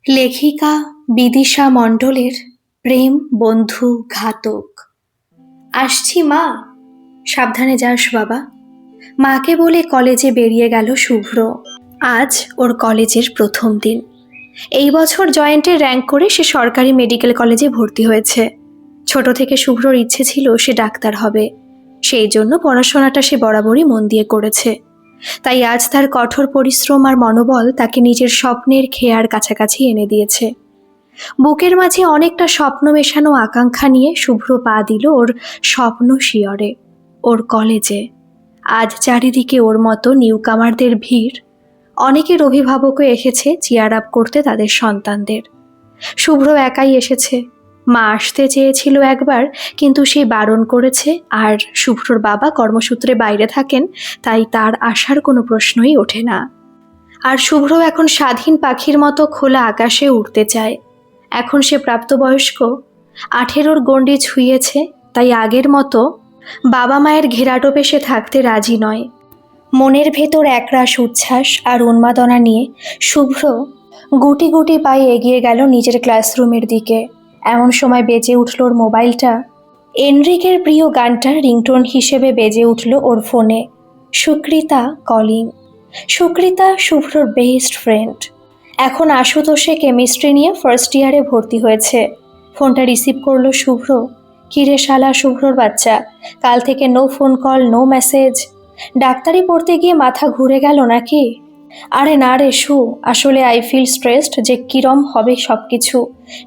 লেখিকা বিদিশা মণ্ডলের প্রেম বন্ধু ঘাতক। আসছি মা, সাবধানে যাস বাবা। মাকে বলে কলেজে বেরিয়ে গেল শুভ্র। আজ ওর কলেজের প্রথম দিন। এই বছর জয়েন্টে র্যাঙ্ক করে সে সরকারি মেডিকেল কলেজে ভর্তি হয়েছে। ছোট থেকে শুভ্রর ইচ্ছে ছিল সে ডাক্তার হবে। সেই জন্য পড়াশোনাটা সে বরাবরই মন দিয়ে করেছে। তাই আজ তার কঠোর পরিশ্রম আর মনোবল তাকে নিজের স্বপ্নের খেয়ার কাছাকাছি এনে দিয়েছে। বুকের মাঝে অনেকটা স্বপ্ন মেশানো আকাঙ্ক্ষা নিয়ে শুভ্র পা দিল ওর স্বপ্ন শিয়রে, ওর কলেজে। আজ চারিদিকে ওর মতো নিউকামারদের ভিড়। অনেকের অভিভাবকও এসেছে চিয়ার আপ করতে তাদের সন্তানদের। শুভ্র একাই এসেছে। মা আসতে চেয়েছিল একবার, কিন্তু সে বারণ করেছে। আর শুভ্রর বাবা কর্মসূত্রে বাইরে থাকেন, তাই তার আসার কোনো প্রশ্নই ওঠে না। আর শুভ্র এখন স্বাধীন পাখির মতো খোলা আকাশে উড়তে চায়। এখন সে প্রাপ্তবয়স্ক, 18-র গণ্ডি ছুঁয়েছে, তাই আগের মতো বাবা মায়ের ঘেরাটোপে সে থাকতে রাজি নয়। মনের ভেতর একরাশ উচ্ছ্বাস আর উন্মাদনা নিয়ে শুভ্র গুটি গুটি পায়ে এগিয়ে গেল নিজের ক্লাসরুমের দিকে। এমন সময় বেজে উঠল ওর মোবাইলটা। এনরিকের প্রিয় গানটা রিংটোন হিসেবে বেজে উঠল ওর ফোনে। সুকৃতা কলিং। সুকৃতা শুভ্রর বেস্ট ফ্রেন্ড। এখন আশুতোষে কেমিস্ট্রি নিয়ে ফার্স্ট ইয়ারে ভর্তি হয়েছে। ফোনটা রিসিভ করলো শুভ্র। কিরে শালা শুভ্রর বাচ্চা, কাল থেকে no phone call, no message. ডাক্তারি পড়তে গিয়ে মাথা ঘুরে গেল নাকি? আরে না রে শু, আসলে আই ফিল স্ট্রেসড যে কিরম হবে সব কিছু।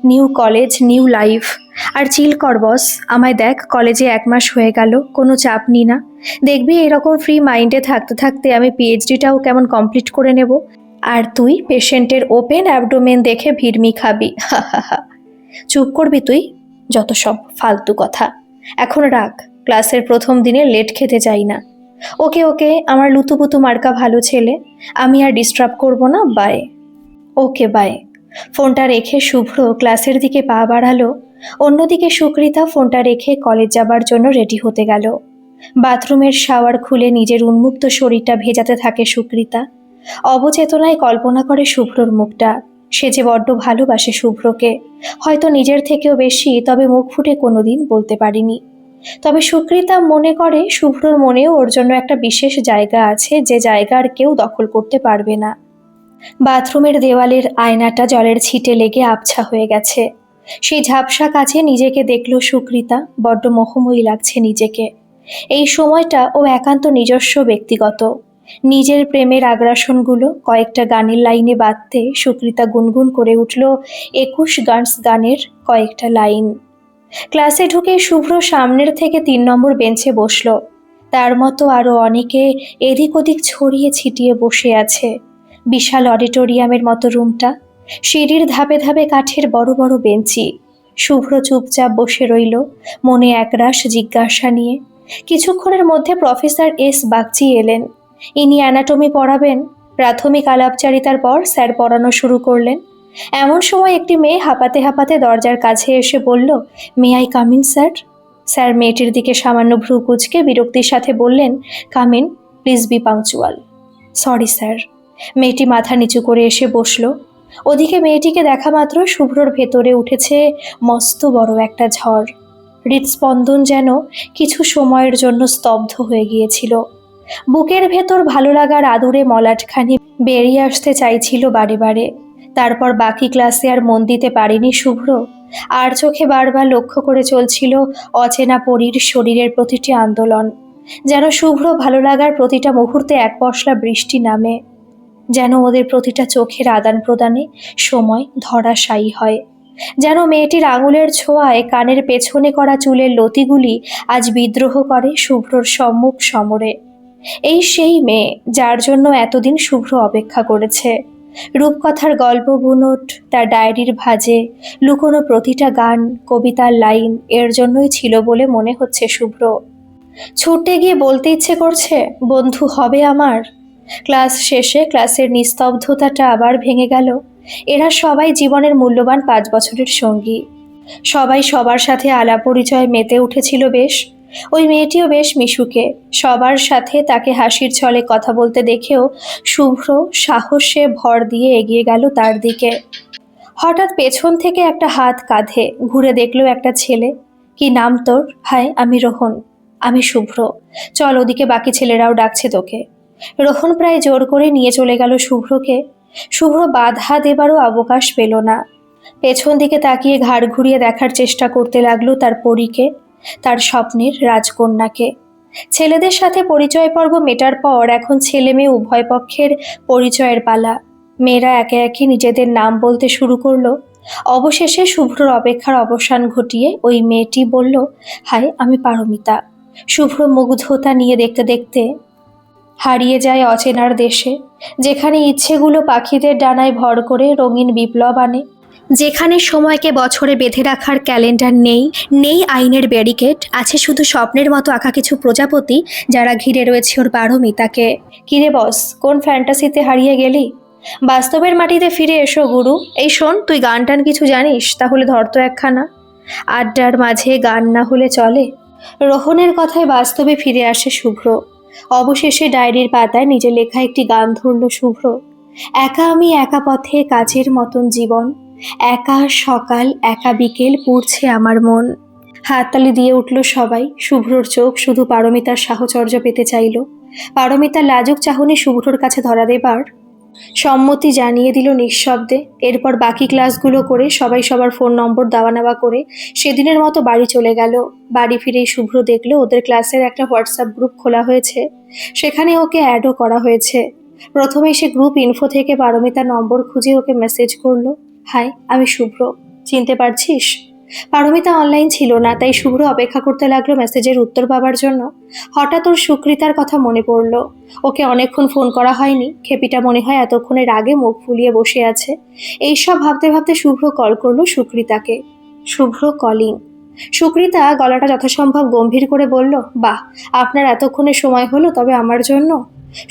New college, new life. আর চিল কর বস, আমায় দেখ, কলেজে 1 মাস হয়ে গেল, কোনো চাপ নি না। দেখবি এরকম ফ্রি মাইন্ডে থাকতে থাকতে আমি পিএইচডিটাও কেমন কমপ্লিট করে নেব। আর তুই পেশেন্টের ওপেন অ্যাবডোমেন দেখে ভিড়মি খাবি। হা হা হা। চুপ করবি তুই? যত সব ফালতু কথা। এখন রাখ, ক্লাসের প্রথম দিনে লেট খেতে চাই না। ওকে ওকে, আমার লুতুপুতু মার্কা ভালো ছেলে। আমি আর ডিস্টার্ব করব না, বাই। Okay bye. ফোনটা রেখে শুভ্র ক্লাসের দিকে পা বাড়ালো। অন্যদিকে সুকৃতা ফোনটা রেখে কলেজ যাবার জন্য রেডি হতে গেল। বাথরুমের শাওয়ার খুলে নিজের উন্মুক্ত শরীরটা ভেজাতে থাকে সুকৃতা। অবচেতনায় কল্পনা করে শুভ্রর মুখটা। সে যে বড্ড ভালোবাসে শুভ্রকে, হয়তো নিজের থেকেও বেশি, তবে মুখ ফুটে কোনোদিন বলতে পারিনি। তবে সুকৃতা মনে করে শুভ্রর মনেও ওর জন্য একটা বিশেষ জায়গা আছে, যে জায়গা আর কেউ দখল করতে পারবে না। বাথরুমের দেওয়ালের আয়নাটা জলের ছিটে লেগে আবছা হয়ে গেছে। সেই ঝাপসা কাছে নিজেকে দেখল সুকৃতা। বড্ড মোহময়ী লাগছে নিজেকে। এই সময়টা ও একান্ত নিজস্ব, ব্যক্তিগত। নিজের প্রেমের আগ্রাসনগুলো কয়েকটা গানের লাইনে বাঁধতে সুকৃতা গুনগুন করে উঠল 21 গার্লস গানের কয়েকটা লাইন। ক্লাসে ঢুকে শুভ্র সামনের থেকে 3 নম্বর বেঞ্চে বসল। তার মতো আরও অনেকে এদিক ওদিক ছড়িয়ে ছিটিয়ে বসে আছে। বিশাল অডিটোরিয়ামের মতো রুমটা। সিঁড়ির ধাপে ধাপে কাঠের বড় বড় বেঞ্চি। শুভ্র চুপচাপ বসে রইল, মনে একরাশ জিজ্ঞাসা নিয়ে। কিছুক্ষণের মধ্যে প্রফেসর এস বাগচি এলেন। ইনি অ্যানাটমি পড়াবেন। প্রাথমিক আলাপচারিতার পর স্যার পড়ানো শুরু করলেন। এমন সময় একটি মেয়ে হাঁপাতে হাঁপাতে দরজার কাছে এসে বলল, may I come in sir? Sir মেয়েটির দিকে সামান্য ভ্রু কুঁচকে বিরক্তির সাথে বললেন, come in, please be punctual. Sorry sir. মেয়েটি মাথা নিচু করে এসে বসল। ওদিকে মেয়েটিকে দেখা মাত্র শুভ্রর ভেতরে উঠেছে মস্ত বড় একটা ঝড়। হৃদস্পন্দন যেন কিছু সময়ের জন্য স্তব্ধ হয়ে গিয়েছিল। বুকের ভেতর ভালো লাগার আদুরে মলাটখানি বেরিয়ে আসতে চাইছিল বারে বারে। তারপর বাকি ক্লাসে আর মন দিতে পারেনি শুভ্র। আর চোখে বারবার লক্ষ্য করে চলছিল অচেনা পরীর শরীরের প্রতিটি আন্দোলন। যেন শুভ্র ভালো লাগার প্রতিটা মুহূর্তে এক পশলা বৃষ্টি নামে। যেন ওদের প্রতিটা চোখের আদান প্রদানে সময় ধরাশায়ী হয়। যেন মেয়েটির আঙুলের ছোঁয়ায় কানের পেছনে করা চুলের লতিগুলি আজ বিদ্রোহ করে শুভ্রর সম্মুখ সমরে। এই সেই মেয়ে যার জন্য এতদিন শুভ্র অপেক্ষা করেছে। রূপকথার গল্প বুনট, তার ডায়েরির ভাঁজে লুকোনো প্রতিটা গান, কবিতার লাইন এর জন্যই ছিল বলে মনে হচ্ছে শুভ্র। ছুটে গিয়ে বলতে ইচ্ছে করছে, বন্ধু হবে আমার। ক্লাস শেষে ক্লাসের নিস্তব্ধতাটা আবার ভেঙে গেল। এরা সবাই জীবনের মূল্যবান 5 বছরের সঙ্গী। সবাই সবার সাথে আলাপ পরিচয় মেতে উঠেছিল বেশ। ওই মেয়েটিও বেশ মিশুকে। সবার সাথে তাকে হাসির ছলে কথা বলতে দেখেও শুভ্র সাহসে ভর দিয়ে এগিয়ে গেল তার দিকে। হঠাৎ পেছন থেকে একটা হাত কাঁধে, ঘুরে দেখলো একটা ছেলে। কি নাম তোর? হাই, আমি রোহন। আমি শুভ্র। চল, ওদিকে বাকি ছেলেরাও ডাকছে তোকে। রোহন প্রায় জোর করে নিয়ে চলে গেল শুভ্রকে। শুভ্র বাধা দেবারও অবকাশ পেল না। পেছন দিকে তাকিয়ে ঘাড় ঘুরিয়ে দেখার চেষ্টা করতে লাগলো তার পরীকে, তার স্বপ্নের রাজকন্যাকে। ছেলেদের সাথে পরিচয় পর্ব মেটার পর এখন ছেলে মেয়ে উভয় পক্ষের পরিচয়ের পালা। মেয়েরা একে একে নিজেদের নাম বলতে শুরু করলো। অবশেষে শুভ্রর অপেক্ষার অবসান ঘটিয়ে ওই মেয়েটি বলল, হাই, আমি পারমিতা। শুভ্র মুগ্ধতা নিয়ে দেখতে দেখতে হারিয়ে যায় অচেনার দেশে, যেখানে ইচ্ছেগুলো পাখিদের ডানায় ভর করে রঙিন বিপ্লব আনে, যেখানে সময়কে বছরে বেঁধে রাখার ক্যালেন্ডার নেই, নেই আইনের ব্যারিকেড, আছে শুধু স্বপ্নের মতো আঁকা কিছু প্রজাপতি যারা ঘিরে রয়েছে ওর পারমিতাকে। কিরে বস, কোন ফ্যান্টাসিতে হারিয়ে গেলি? বাস্তবের মাটিতে ফিরে এসো গুরু। এই শোন, তুই গান টান কিছু জানিস? তাহলে ধরতো একখানা। আড্ডার মাঝে গান না হলে চলে। রোহনের কথায় বাস্তবে ফিরে আসে শুভ্র। অবশেষে ডায়েরির পাতায় নিজের লেখা একটি গান ধরল শুভ্র। একা আমি, একা পথে, কাজের মতন জীবন, একা সকাল, একা বিকেল, পুড়ছে আমার মন। হাততালি দিয়ে উঠল সবাই। শুভ্রর চোখ শুধু পারমিতার সাহচর্য পেতে চাইল। পারমিতার লাজুক চাহনি শুভ্রর কাছে ধরা দেবার সম্মতি জানিয়ে দিল নিঃশব্দে। এরপর বাকি ক্লাসগুলো করে সবাই সবার ফোন নম্বর দেওয়া নেওয়া করে সেদিনের মতো বাড়ি চলে গেল। বাড়ি ফিরেই শুভ্র দেখলো ওদের ক্লাসের একটা হোয়াটসঅ্যাপ গ্রুপ খোলা হয়েছে, সেখানে ওকে অ্যাডও করা হয়েছে। প্রথমে সে গ্রুপ ইনফো থেকে পারমিতার নম্বর খুঁজে ওকে মেসেজ করলো, হাই, আমি শুভ্র, চিনতে পারছিস? পারমিতা অনলাইন ছিল না, তাই শুভ্র অপেক্ষা করতে লাগলো মেসেজের উত্তর পাবার জন্য। হঠাৎ ওর সুকৃতার কথা মনে পড়ল। ওকে অনেকক্ষণ ফোন করা হয়নি, খেপিটা মনে হয় এতক্ষণের আগে মুখ ফুলিয়ে বসে আছে। এইসব ভাবতে ভাবতে শুভ্র কল করলো সুকৃতাকে। শুভ্র কলিং। সুকৃতা গলাটা যথাসম্ভব গম্ভীর করে বলল, বাহ, আপনার এতক্ষণে সময় হলো তবে আমার জন্য?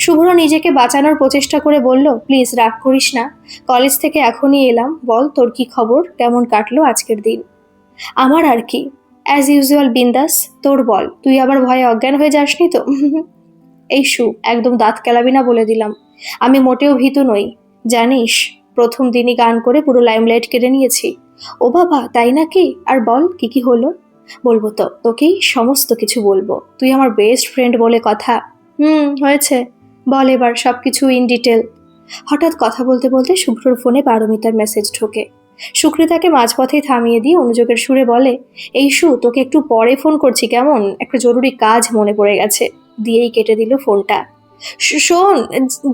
শুভ্র নিজেকে বাঁচানোর প্রচেষ্টা করে বলল, প্লিজ রাগ করিস না, কলেজ থেকে এখনই এলাম, বল তোর কি খবর, কেমন কাটলো আজকের দিন? আমার আর কি, অ্যাজ ইউজুয়াল বিন্দাস। তোর বল, তুই আবার ভয়ে অজ্ঞান হয়ে যাসনি তো? এই শু, একদম দাঁত কেলাবি না বলে দিলাম। আমি মোটেও ভীতু নই, জানিস। প্রথম দিনই গান করে পুরো লাইমলাইট কেড়ে নিয়েছি। ও বাবা, তাই নাকি? আর বল, কি কি হলো? বলবো তো, তোকেই সমস্ত কিছু বলবো, তুই আমার বেস্ট ফ্রেন্ড বলে কথা। হয়েছে, বল এবার সব কিছু ইন ডিটেল। হঠাৎ কথা বলতে বলতে শুভ্রর ফোনে পারমিতার মেসেজ ঢোকে। সুকৃতাকে মাঝপথেই থামিয়ে দিয়ে অনুযোগের সুরে বলে, এই শু, তোকে একটু পরে ফোন করছি কেমন, একটা জরুরি কাজ মনে পড়ে গেছে। দিয়েই কেটে দিল ফোনটা। শোন,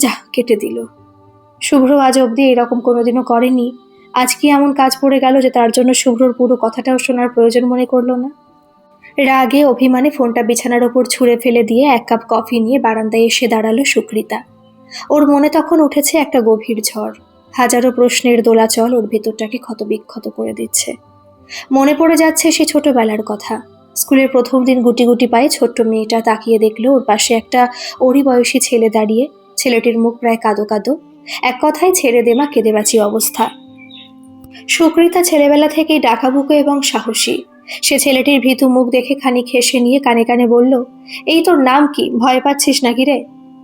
যা, কেটে দিল। শুভ্র আজ অবধি এরকম কোনোদিনও করেনি। আজ কি এমন কাজ পড়ে গেল যে তার জন্য শুভ্রর পুরো কথাটাও শোনার প্রয়োজন মনে করলো না? রাগে অভিমানে ফোনটা বিছানার ওপর ছুঁড়ে ফেলে দিয়ে এক কাপ কফি নিয়ে বারান্দায় এসে দাঁড়ালো সুকৃতা। ওর মনে তখন উঠেছে একটা গভীর ঝড়। হাজারো প্রশ্নের দোলাচল ওর ভেতরটাকে ক্ষতবিক্ষত করে দিচ্ছে। মনে পড়ে যাচ্ছে সে ছোটবেলার কথা। স্কুলের প্রথম দিন গুটি গুটি পায়ে ছোট্ট মেয়েটা তাকিয়ে দেখলো ওর পাশে একটা ওরই বয়সী ছেলে দাঁড়িয়ে। ছেলেটির মুখ প্রায় কাঁদো কাঁদো, এক কথায় ছেড়ে দেমা কেঁদে বাঁচি অবস্থা। সুকৃতা ছেলেবেলা থেকেই ডাকাবুকো এবং সাহসী। সে ছেলেটির ভীতু মুখ দেখে খানিক হেসে নিয়ে কানে কানে বলল, এই তোর নাম কি, ভয় পাচ্ছিস নাকি রে?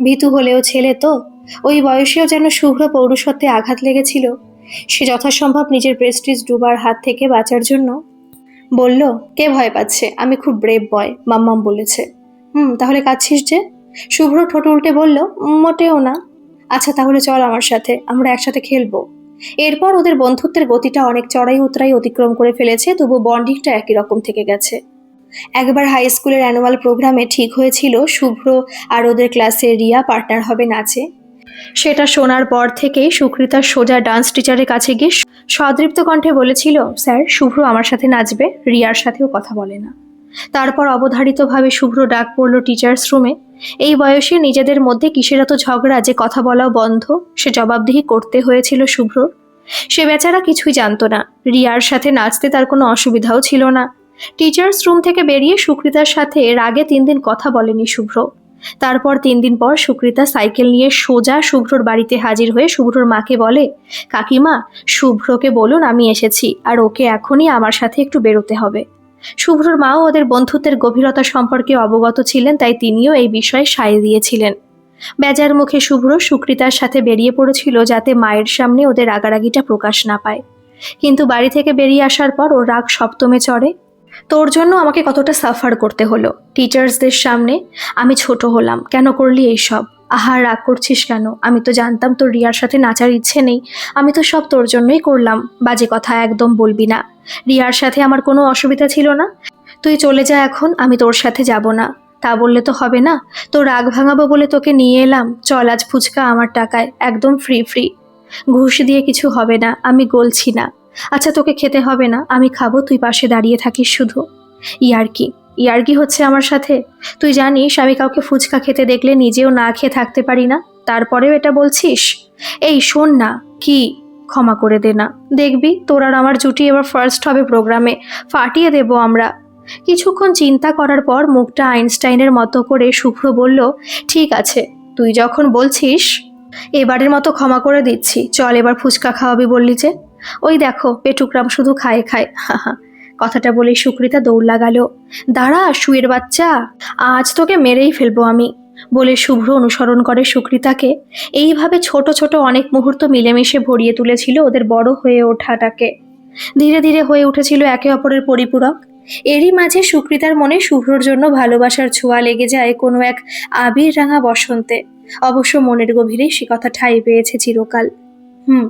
ভীতু হলেও ছেলে তো। ওই বয়সেও যেন শুভ্র পৌরুষত্বে আঘাত লেগেছিল। সে যথাসম্ভব নিজের প্রেস্টিজ ডুবার হাত থেকে বাঁচার জন্য বলল, কে ভয় পাচ্ছে? আমি খুব ব্রেভ বয়, মাম্মাম বলেছে। তাহলে কাঁদছিস যে? শুভ্র ঠোঁট উল্টে বলল, মোটেও না। আচ্ছা তাহলে চল আমার সাথে, আমরা একসাথে খেলবো। এরপর ওদের বন্ধুত্বের গতিটা অনেক চড়াই উতরাই অতিক্রম করে ফেলেছে, তবু বন্ডিংটা একই রকম থেকে গেছে। একবার হাই স্কুলের অ্যানুয়াল প্রোগ্রামে ঠিক হয়েছিল শুভ্র আর ওদের ক্লাসে রিয়া পার্টনার হবে নাচে। সেটা শোনার পর থেকেই সুকৃতা সোজা ডান্স টিচারের কাছে গিয়ে সদৃপ্ত কণ্ঠে বলেছিল, স্যার, শুভ্র আমার সাথে নাচবে, রিয়ার সাথেও কথা বলে না। তারপর অবধারিতভাবে শুভ্র ডাক পড়ল টিচার্স রুমে। এই বয়সে নিজেদের মধ্যে কিসের এত ঝগড়া যে কথা বলাও বন্ধ, সে জবাবদিহি করতে হয়েছিল শুভ্রর। সে বেচারা কিছুই জানতো না। রিয়ার সাথে নাচতে তার কোনো অসুবিধাও ছিল না। টিচার্স রুম থেকে বেরিয়ে সুকৃতার সাথে এর আগে 3 দিন কথা বলেনি শুভ্র। তারপর 3 দিন পর সুকৃতা সাইকেল নিয়ে সোজা শুভ্রর বাড়িতে হাজির হয়ে শুভ্রর মাকে বলে, কাকিমা, শুভ্রকে বলুন আমি এসেছি, আর ওকে এখনই আমার সাথে একটু বেরোতে হবে। শুভ্রর মাও ওদের বন্ধুত্বের গভীরতা সম্পর্কে অবগত ছিলেন, তাই তিনিও এই বিষয়ে সায় দিয়েছিলেন। বেজার মুখে শুভ্র সুকৃতার সাথে বেরিয়ে পড়েছিল যাতে মায়ের সামনে ওদের রাগারাগিটা প্রকাশ না পায়। কিন্তু বাড়ি থেকে বেরিয়ে আসার পর ওর রাগ সপ্তমে চড়ে। তোর জন্য আমাকে কতটা সাফার করতে হলো টিচার্সদের সামনে। আমি ছোট হলাম, কেন করলি এইসব? আহা, রাগ করছিস কেন? আমি তো জানতাম তোর রিয়ার সাথে নাচার ইচ্ছে নেই। আমি তো সব তোর জন্যই করলাম। বাজে কথা একদম বলবি না। রিয়ার সাথে আমার কোনো অসুবিধা ছিল না। তুই চলে যা এখন, আমি তোর সাথে যাব না। তা বললে তো হবে না। তোর রাগ ভাঙাবো বলে তোকে নিয়ে এলাম। চল, আজ ফুচকা আমার টাকায়, একদম ফ্রি ফ্রি। ঘুষ দিয়ে কিছু হবে না, আমি গলছি না। আচ্ছা, তোকে খেতে হবে না, আমি খাবো, তুই পাশে দাঁড়িয়ে থাকিস শুধু। ইয়ার্কি ইয়ার্কি হচ্ছে আমার সাথে? তুই জানিস আমি কাউকে ফুচকা খেতে দেখলে নিজেও না খেয়ে থাকতে পারি না, তারপরেও এটা বলছিস? এই শোন না। কি? ক্ষমা করে দে না। দেখবি তোর আর আমার জুটি এবার ফার্স্ট হবে প্রোগ্রামে, ফাটিয়ে দেবো আমরা। কিছুক্ষণ চিন্তা করার পর মুখটা আইনস্টাইনের মতো করে শুভ্র বলল, ঠিক আছে, তুই যখন বলছিস। এবারের মতো ক্ষমা করে দিচ্ছি। চল, এবার ফুচকা খাওয়াবি বললি যে। ওই দেখো পেটুকরাম শুধু খায় খায়, হা হা। কথাটা বলে সুকৃতা দৌড় লাগালো। দাঁড়া শুয়ের বাচ্চা, আজ তোকে মেরেই ফেলবো আমি, বলে শুভ্র অনুসরণ করে সুকৃতাকে। এইভাবে ছোট ছোট অনেক মুহূর্ত মিলেমিশে ভরিয়ে তুলেছিল ওদের বড় হয়ে ওঠাটাকে। ধীরে ধীরে হয়ে উঠেছিল একে অপরের পরিপূরক। এরই মাঝে সুকৃতার মনে শুভ্রর জন্য ভালোবাসার ছোঁয়া লেগে যায় কোনো এক আবির রাঙা বসন্তে। অবশ্য মনের গভীরে সে কথা ঠাঁই পেয়েছে চিরকাল।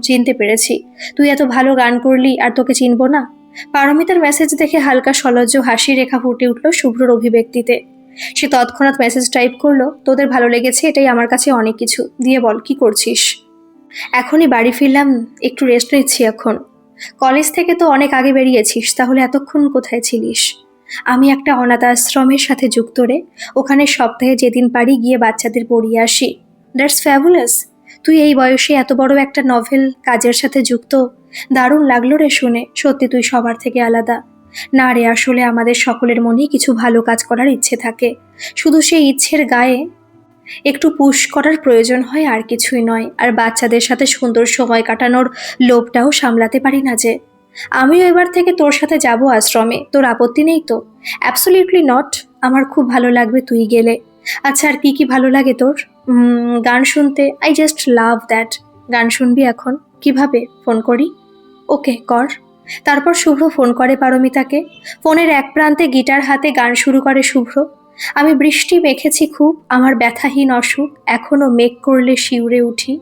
চিনতে পেরেছি। তুই এত ভালো গান করলি, আর তোকে চিনবো না? পারমিতার মেসেজ দেখে হালকা সলজ্জ হাসি রেখা ফুটে উঠল শুভ্রর অভিব্যক্তিতে। সে তৎক্ষণাৎ মেসেজ টাইপ করলো, তোদের ভালো লেগেছে, এটাই আমার কাছে অনেক কিছু। দিয়ে বল কি করছিস? এখনই বাড়ি ফিরলাম, একটু রেস্ট নিচ্ছি এখন। কলেজ থেকে তো অনেক আগে বেরিয়েছিস, তাহলে এতক্ষণ কোথায় ছিলিস? আমি একটা অনাথ আশ্রমের সাথে যুক্ত রে। ওখানে সপ্তাহে যেদিন পারি গিয়ে বাচ্চাদের পড়িয়ে আসি। That's fabulous. তুই এই বয়সে এত বড় একটা নভেল কাজের সাথে যুক্ত, দারুণ লাগলো রে শুনে। সত্যি তুই সবার থেকে আলাদা। না রে, আসলে আমাদের সকলের মনেই কিছু ভালো কাজ করার ইচ্ছে থাকে, শুধু সেই ইচ্ছের গায়ে একটু পুশ করার প্রয়োজন হয়, আর কিছুই নয়। আর বাচ্চাদের সাথে সুন্দর সময় কাটানোর লোভটাও সামলাতে পারি না যে। আমিও এবার থেকে তোর সাথে যাব আশ্রমে, তোর আপত্তি নেই তো? Absolutely not. আমার খুব ভালো লাগবে তুই গেলে। আচ্ছা, আর কি কি ভালো লাগে তোর? গান শুনতে, আই জাস্ট লাভ দ্যাট। গান শুনবি এখন? কিভাবে? ফোন করি? ওকে, কর। তারপর শুভ্র ফোন করে পারমিতাকে। ফোনের এক প্রান্তে গিটার হাতে গান শুরু করে শুভ্র। আমি বৃষ্টি মেখেছি খুব, আমার ব্যথাহীন অসুখ, এখনো মেঘ করলে শিউরে উঠি।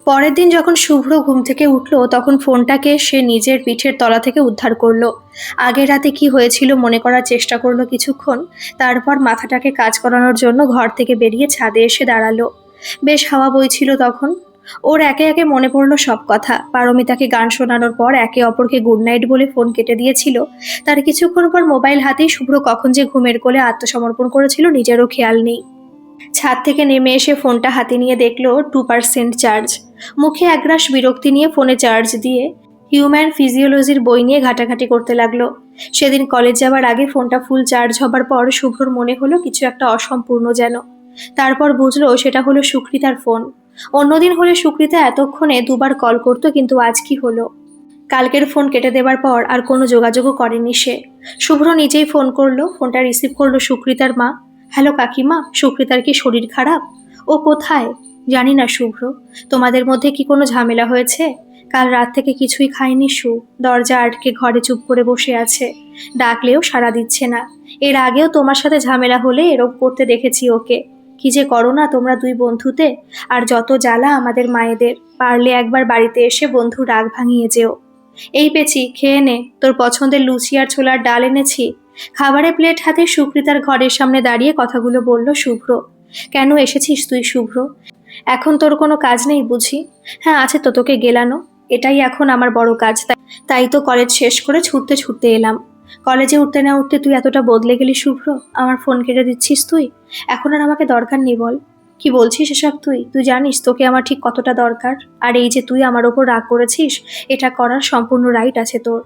পরের দিন যখন শুভ্র ঘুম থেকে উঠল, তখন ফোনটাকে সে নিজের পিঠের তলা থেকে উদ্ধার করলো। আগের রাতে কি হয়েছিল মনে করার চেষ্টা করলো কিছুক্ষণ। তারপর মাথাটাকে কাজ করানোর জন্য ঘর থেকে বেরিয়ে ছাদে এসে দাঁড়ালো। বেশ হাওয়া বইছিল তখন। ওর একে একে মনে পড়লো সব কথা। পারমিতাকে গান শোনানোর পর একে অপরকে গুড নাইট বলে ফোন কেটে দিয়েছিল। তার কিছুক্ষণ পর মোবাইল হাতেই শুভ্র কখন যে ঘুমের কোলে আত্মসমর্পণ করেছিল নিজেরও খেয়াল নেই। ছাদ থেকে নেমে এসে ফোনটা হাতে নিয়ে দেখলো 2% চার্জ। মুখে একরাশ বিরক্তি নিয়ে ফোনে চার্জ দিয়ে হিউম্যান ফিজিওলজির বই নিয়ে ঘাটাঘাটি করতে লাগলো। সেদিন কলেজ যাওয়ার আগে ফোনটা ফুল চার্জ হবার পর শুভ্রর মনে হলো কিছু একটা অসম্পূর্ণ যেন। তারপর বুঝলো সেটা হলো সুকৃতার ফোন। অন্যদিন হলে সুকৃতা এতক্ষণে দুবার কল করতো, কিন্তু আজ কি হলো? কালকের ফোন কেটে দেবার পর আর কোনো যোগাযোগও করেনি সে। শুভ্র নিজেই ফোন করলো। ফোনটা রিসিভ করলো সুকৃতার মা। হ্যালো কাকিমা, সুকৃতার কি শরীর খারাপ? ও কোথায়? জানি না শুভ্র। তোমাদের মধ্যে কি কোনো ঝামেলা হয়েছে? কাল রাত থেকে কিছুই খায়নি সু। দরজা আটকে ঘরে চুপ করে বসে আছে। ডাকলেও সাড়া দিচ্ছে না। এর আগেও তোমার সাথে ঝামেলা হলে এরকম করতে দেখেছি ওকে। কি যে করো না তোমরা দুই বন্ধুতে। আর যত জ্বালা আমাদের মায়েদের। পারলে একবার বাড়িতে এসে বন্ধু রাগ ভাঙিয়ে যেও। এই পেছি, খেয়ে নে, তোর পছন্দের লুচি আর ছোলার ডাল এনেছি। খাবারের প্লেট হাতে সুকৃতার ঘরের সামনে দাঁড়িয়ে কথাগুলো বলল শুভ্র। কেন এসেছিস তুই শুভ্র? এখন তোর কোনো কাজ নেই বুঝি? হ্যাঁ আছে তো, তোকে গেলানো। এটাই এখন আমার বড় কাজ। তাই তো কলেজ শেষ করে ছুটতে ছুটতে এলাম। কলেজে উঠতে না উঠতে তুই এতটা বদলে গেলি শুভ্র। আমার ফোন কেটে দিচ্ছিস তুই? এখন আর আমাকে দরকার নেই বল। কি বলছিস এসব? তুই তুই জানিস তোকে আমার ঠিক কতটা দরকার। আর এই যে তুই আমার ওপর রাগ করেছিস, এটা করার সম্পূর্ণ রাইট আছে তোর।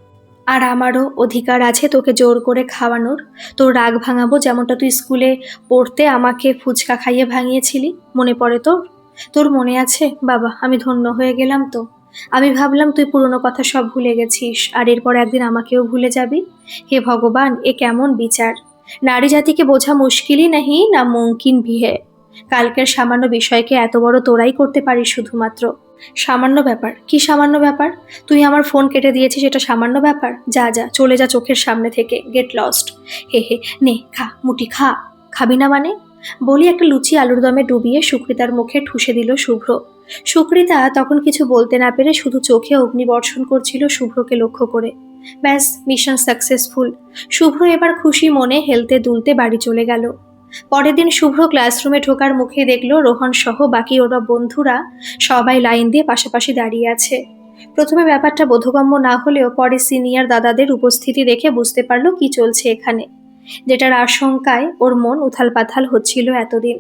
আর আমারও অধিকার আছে তোকে জোর করে খাওয়ানোর। তোর রাগ ভাঙাবো, যেমনটা তুই স্কুলে পড়তে আমাকে ফুচকা খাইয়ে ভাঙিয়েছিলি। মনে পড়ে তোর? তোর মনে আছে? বাবা, আমি ধন্য হয়ে গেলাম তো। আমি ভাবলাম তুই পুরনো কথা সব ভুলে গেছিস, আর এরপর একদিন আমাকেও ভুলে যাবি। হে ভগবান, এ কেমন বিচার! নারী জাতিকে বোঝা মুশকিলই নাহি না মুমকিন ভি হে। কালকের সামান্য বিষয়কে এত বড় তোড়াই করতে পারিস শুধুমাত্র। সামান্য ব্যাপার? কি সামান্য ব্যাপার? তুই আমার ফোন কেটে দিয়েছিস, এটা সামান্য ব্যাপার? যা যা, চলে যা চোখের সামনে থেকে, গেট লস্ট। হে হে, নে খা, মুটি খা। খাবি না মানে? বলি একটা লুচি আলুর দমে ডুবিয়ে সুকৃতার মুখে ঠুসে দিল শুভ্র। সুকৃতা তখন কিছু বলতে না পেরে শুধু চোখে অগ্নিবর্ষণ করছিল শুভ্রকে লক্ষ্য করে। ব্যাস, মিশন সাকসেসফুল। শুভ্র এবার খুশি মনে হেলতে দুলতে বাড়ি চলে গেল। পরের দিন শুভ্র ক্লাসরুমে ঢোকার মুখে দেখল রোহন সহ বাকি ওরা বন্ধুরা সবাই লাইন দিয়ে পাশাপাশি দাঁড়িয়ে আছে। প্রথমে ব্যাপারটা বোধগম্য না হলেও পরে সিনিয়র দাদাদের উপস্থিতি দেখে বুঝতে পারল কি চলছে এখানে, যেটার আশঙ্কায় ওর মন উথাল পাথাল হচ্ছিল এতদিন।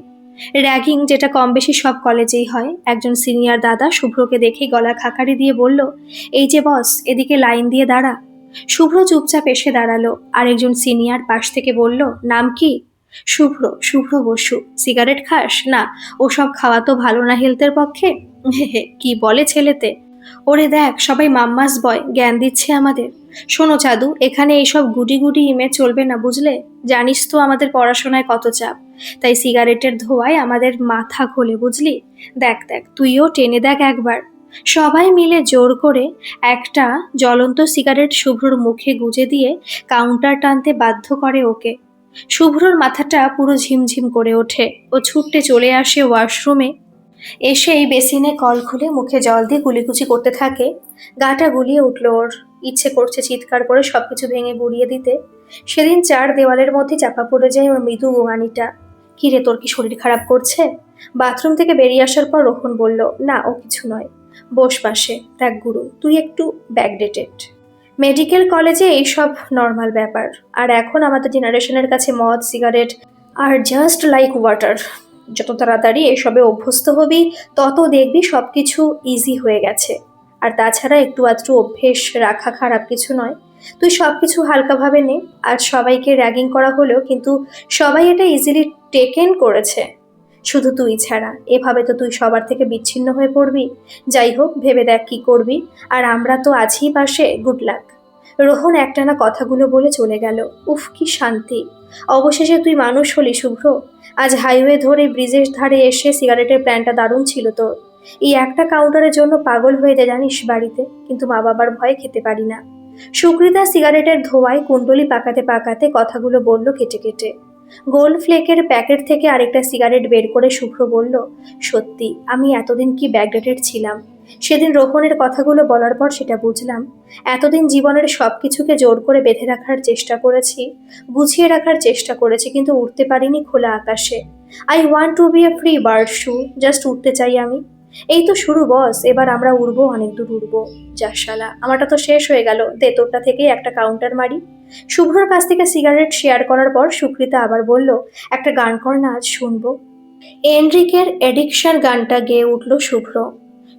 র্যাগিং যেটা কম বেশি সব কলেজেই হয়। একজন সিনিয়র দাদা শুভ্রকে দেখে গলা খাকারি দিয়ে বলল, এই যে বস, এদিকে লাইন দিয়ে দাঁড়া। শুভ্র চুপচাপ এসে দাঁড়ালো। আরেকজন সিনিয়র পাশ থেকে বলল, নাম কি? শুভ্র। শুভ্র বসু। সিগারেট খাস? না, ওসব খাওয়া তো ভালো না হেলথের পক্ষে। কি বলে ছেলেতে? ওরে দেখ, সবাই মাম্মাস বয়, জ্ঞান দিচ্ছে আমাদের। শোনো চাদু, এখানে এইসব গুডি গুডি ইমেজ চলবে না, বুঝলে? জানিস তো আমাদের পড়াশোনায় কত চাপ, তাই সিগারেটের ধোঁয়ায় আমাদের মাথা খোলে, বুঝলি? দেখ দেখ, তুইও টেনে দেখ একবার। সবাই মিলে জোর করে একটা জ্বলন্ত সিগারেট শুভ্রর মুখে গুজে দিয়ে কাউন্টার টানতে বাধ্য করে ওকে। শুভ্রর মাথাটা পুরো ঝিমঝিম করে ওঠে। ও ছুটতে চলে আসে ওয়াশরুমে। এসেই বেসিনে কল খুলে মুখে জল দিয়ে কুলিকুচি করতে থাকে। গাটা গুলিয়ে উঠল ওর। ইচ্ছে করছে চিৎকার করে সবকিছু ভেঙে গুড়িয়ে দিতে। সেদিন চার দেওয়ালের মধ্যে চাপা পড়ে যায় ওর মৃদু গোঙানিটা। কিরে, তোর কি শরীর খারাপ করছে? বাথরুম থেকে বেরিয়ে আসার পর রোহন বলল, না ও কিছু নয়। বস পাশে। দেখ গুরু, তুই একটু ব্যাকডেটেড। মেডিকেল কলেজে এইসব নর্মাল ব্যাপার। আর এখন আমাদের জেনারেশনের কাছে মদ সিগারেট আর জাস্ট লাইক ওয়াটার। যত তাড়াতাড়ি এসবে অভ্যস্ত হবি, তত দেখবি সবকিছু ইজি হয়ে গেছে। আর তাছাড়া একটু আধটু অভ্যেস রাখা খারাপ কিছু নয়। তুই সবকিছু হালকাভাবে নে। আর সবাইকে র্যাগিং করা হলেও কিন্তু সবাই এটা ইজিলি টেকেন করেছে, শুধু তুই ছাড়া। এভাবে তো তুই সবার থেকে বিচ্ছিন্ন হয়ে পড়বি। যাই হোক, ভেবে দেখ কি করবি। আর আমরা তো আছি পাশে, গুড লাক। রোহন একটানা কথাগুলো বলে চলে গেল। উফ, কি শান্তি। অবশেষে তুই মানুষ হলি শুভ্র। আজ হাইওয়ে ধরে ব্রিজের ধারে এসে সিগারেটের প্ল্যানটা দারুণ ছিল তোর। এই একটা কাউন্টারের জন্য পাগল হয়ে যায় জানিস বাড়িতে, কিন্তু মা বাবার ভয়ে খেতে পারি না। সুকৃতা সিগারেটের ধোঁয়ায় কুণ্ডলি পাকাতে পাকাতে কথাগুলো বলল কেটে কেটে। গোল্ড ফ্লেকের প্যাকেট থেকে আরেকটা সিগারেট বের করে শুভ্র বলল, সত্যি আমি এতদিন কি ব্যাকডেটেড ছিলাম। সেদিন রোহনের কথাগুলো বলার পর সেটা বুঝলাম। এতদিন জীবনের সব কিছুকে জোর করে বেঁধে রাখার চেষ্টা করেছি, গুছিয়ে রাখার চেষ্টা করেছি, কিন্তু উঠতে পারিনি খোলা আকাশে। I want to be a free bird শু। জাস্ট উঠতে চাই আমি। এই তো শুরু বস, এবার আমরা উড়বো, অনেক দূর উড়বো। যা শালা, আমারটা তো শেষ হয়ে গেল, দে তোরটা থেকেই একটা কাউন্টার মারি। শুভ্রর কাছ থেকে সিগারেট শেয়ার করার পর সুকৃতা আবার বলল, একটা গান কর না, আজ শুনবো। এনরিকের এডিকশন গানটা গেয়ে উঠল শুভ্র।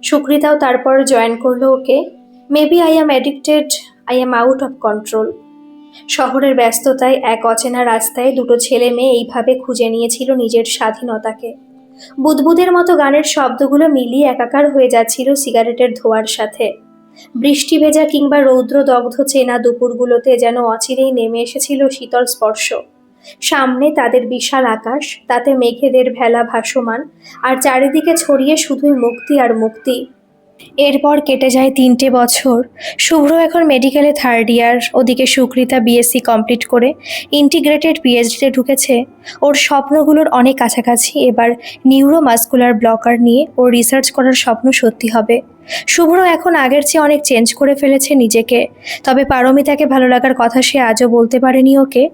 সুকৃতাও তারপর জয়েন করলো ওকে। Maybe I am addicted, I am out of control. শহরের ব্যস্ততায় এক অচেনা রাস্তায় দুটো ছেলে মেয়ে এইভাবে খুঁজে নিয়েছিল নিজের স্বাধীনতাকে। বুদবুদের মতো গানের শব্দগুলো মিলিয়ে একাকার হয়ে যাচ্ছিল সিগারেটের ধোঁয়ার সাথে। বৃষ্টি ভেজা কিংবা রৌদ্রদগ্ধ চেনা দুপুরগুলোতে যেন অচিরেই নেমে এসেছিল শীতল স্পর্শ। সামনে তাদের বিশাল আকাশ, তাতে মেঘেদের ভেলা ভাসমান, আর চারিদিকে ছড়িয়ে শুধুই মুক্তি আর মুক্তি। এরপর কেটে যায় 3টে বছর। শুভ্র এখন মেডিকেলে থার্ড ইয়ার। ওদিকে সুকৃতা বিএসসি কমপ্লিট করে ইন্টিগ্রেটেড পিএইচডিতে ঢুকেছে। ওর স্বপ্নগুলোর অনেক কাছাকাছি। এবার নিউরোমাস্কুলার ব্লকার নিয়ে ওর রিসার্চ করার স্বপ্ন সত্যি হবে। শুভ্র এখন আগের চেয়ে অনেক চেঞ্জ করে ফেলেছে নিজেকে। তবে পারমিতাকে ভালো লাগার কথা সে আজও বলতে পারেনি ওকে।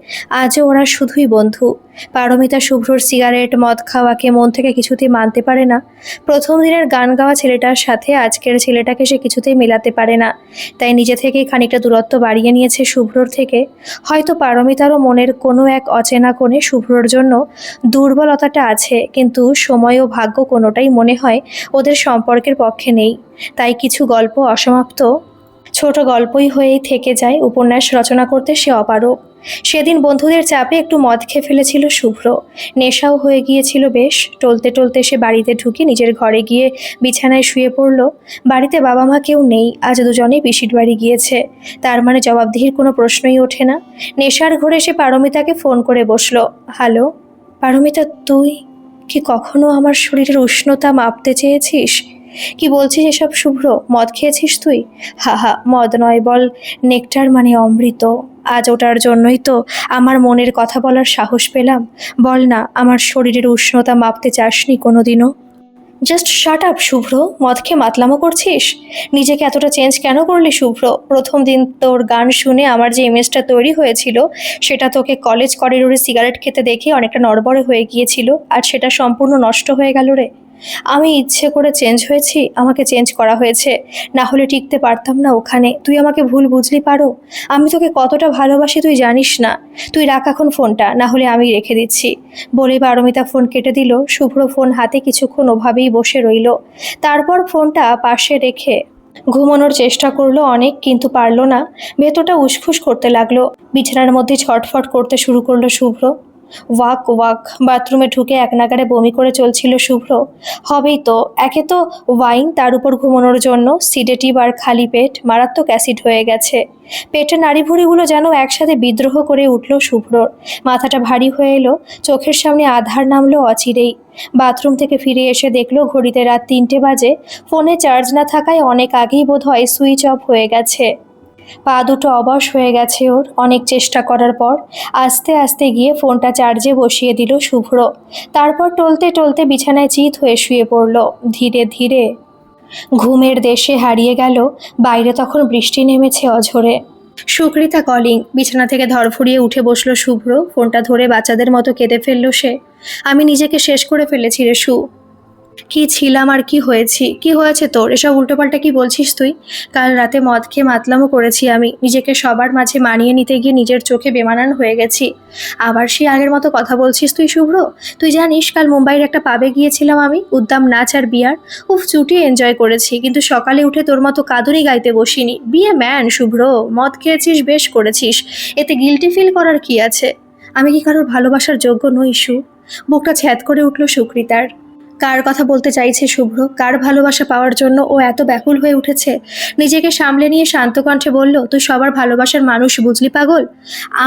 আজও ওরা শুধুই বন্ধু। পারমিতা শুভ্রর সিগারেট মদ খাওয়াকে মন থেকে কিছুতেই মানতে পারে না। প্রথম দিনের গান গাওয়া ছেলেটার সাথে আজকের ছেলেটাকে সে কিছুতেই মেলাতে পারে না। তাই নিজে থেকেই খানিকটা দূরত্ব বাড়িয়ে নিয়েছে শুভ্রর থেকে। হয়তো পারমিতারও মনের কোনো এক অচেনা কোণে শুভ্রর জন্য দুর্বলতাটা আছে, কিন্তু সময় ও ভাগ্য কোনোটাই মনে হয় ওদের সম্পর্কের পক্ষে নেই। তাই কিছু গল্প অসমাপ্ত ছোট গল্পই হয়েই থেকে যায়। উপন্যাস রচনা করতে সে অপারগ। সেদিন বন্ধুদের চাপে একটু মদ খেয়ে ফেলেছিল শুভ্র। নেশাও হয়ে গিয়েছিল বেশ। টলতে টলতে সে বাড়িতে ঢুকে নিজের ঘরে গিয়ে বিছানায় শুয়ে পড়ল। বাড়িতে বাবা মা কেউ নেই। আজ দুজনেই পিসির বাড়ি গিয়েছে। তার মানে জবাবদিহির কোনো প্রশ্নই ওঠে না। নেশার ঘরে সে পারমিতাকে ফোন করে বসলো। হ্যালো পারমিতা, তুই? কি কখনো আমার শরীরের উষ্ণতা মাপতে চেয়েছিস? কি বলছিস এসব শুভ্র? মদ খেয়েছিস তুই? হা হা, মদ নয় বল, নেকটার মানে অমৃত। আজ ওটার জন্যই তো আমার মনের কথা বলার সাহস পেলাম। বল না, আমার শরীরের উষ্ণতা মাপতে চাসনি কোনোদিনও? জাস্ট শাট আপ শুভ্র। মদ খেয়ে মাতলামো করছিস? নিজেকে এতটা চেঞ্জ কেন করলি শুভ্র? প্রথম দিন তোর গান শুনে আমার যে ইমেজটা তৈরি হয়েছিল, সেটা তোকে কলেজ করিডোরে সিগারেট খেতে দেখে অনেকটা নড়বড়ে হয়ে গিয়েছিল, আর সেটা সম্পূর্ণ নষ্ট হয়ে গেল রে। আমি ইচ্ছে করে চেঞ্জ হয়েছি, আমাকে চেঞ্জ করা হয়েছে, না হলে টিকতে পারতাম না ওখানে। তুই আমাকে ভুল বুঝলি পারো? আমি তোকে কতটা ভালোবাসি তুই জানিস না। তুই রাখ এখন ফোনটা, না হলে আমি রেখে দিচ্ছি। বলে পারমিতা ফোন কেটে দিল। শুভ্র ফোন হাতে কিছুক্ষণ ওভাবেই বসে রইল। তারপর ফোনটা পাশে রেখে ঘুমানোর চেষ্টা করলো অনেক, কিন্তু পারল না। ভেতরটা উসখুস করতে লাগলো। বিছানার মধ্যে ছটফট করতে শুরু করলো শুভ্র। ওয়াক ওয়াক, বাথরুমে ঢুকে এক নাগাড়ে বমি করে চলছিল শুভ্র। হবেই তো, একে তো ওয়াইন, তার উপর ঘুমানোর জন্য সিডেটিভ, আর খালি পেট, মারাত্মক অ্যাসিড হয়ে গেছে। পেটের নাড়িভুড়িগুলো যেন একসাথে বিদ্রোহ করে উঠল শুভ্রর। মাথাটা ভারী হয়ে এলো, চোখের সামনে আধার নামলো অচিরেই। বাথরুম থেকে ফিরে এসে দেখলো ঘড়িতে রাত 3টে বাজে। ফোনে চার্জ না থাকায় অনেক আগেই বোধহয় সুইচ অফ হয়ে গেছে। পা দুটো অবশ হয়ে গেছে ওর। অনেক চেষ্টা করার পর আস্তে আস্তে গিয়ে ফোনটা চার্জে বসিয়ে দিল শুভ্র। তারপর টলতে টলতে বিছানায় চিত হয়ে শুয়ে পড়ল। ধীরে ধীরে ঘুমের দেশে হারিয়ে গেল। বাইরে তখন বৃষ্টি নেমেছে অঝোরে। সুকৃতা কলিং। বিছানা থেকে ধরফড়িয়ে উঠে বসলো শুভ্র। ফোনটা ধরে বাচ্চাদের মতো কেঁদে ফেললো সে। আমি নিজেকে শেষ করে ফেলেছি রে সু। কি ছিলাম আর কি হয়েছি? কি হয়েছে তোর? এসব উল্টোপাল্টা কি বলছিস তুই? কাল রাতে মদ খেয়ে মাতলামো করেছি আমি। নিজেকে সবার মাঝে মানিয়ে নিতে গিয়ে নিজের চোখে বেমানান হয়ে গেছি। আবার সেই আগের মতো কথা বলছিস তুই শুভ্র? তুই জানিস কাল মুম্বাইয়ের একটা পাবে গিয়েছিলাম আমি, উদ্দাম নাচ আর বিয়ার। উফ, চুটিয়ে এনজয় করেছি, কিন্তু সকালে উঠে তোর মতো কাঁদুনি গাইতে বসিনি। বিয়ে ম্যান শুভ্র, মদ খেয়েছিস, বেশ করেছিস। এতে গিল্টি ফিল করার কি আছে? আমি কি কারোর ভালোবাসার যোগ্য নই সু? বুকটা ছ্যাদ করে উঠল সুকৃতার। কার কথা বলতে চাইছে শুভ্র? কার ভালোবাসা পাওয়ার জন্য ও এত ব্যাকুল হয়ে উঠেছে? নিজেকে সামলে নিয়ে শান্ত কণ্ঠে বলল, তুই সবার ভালোবাসার মানুষ, বুঝলি পাগল?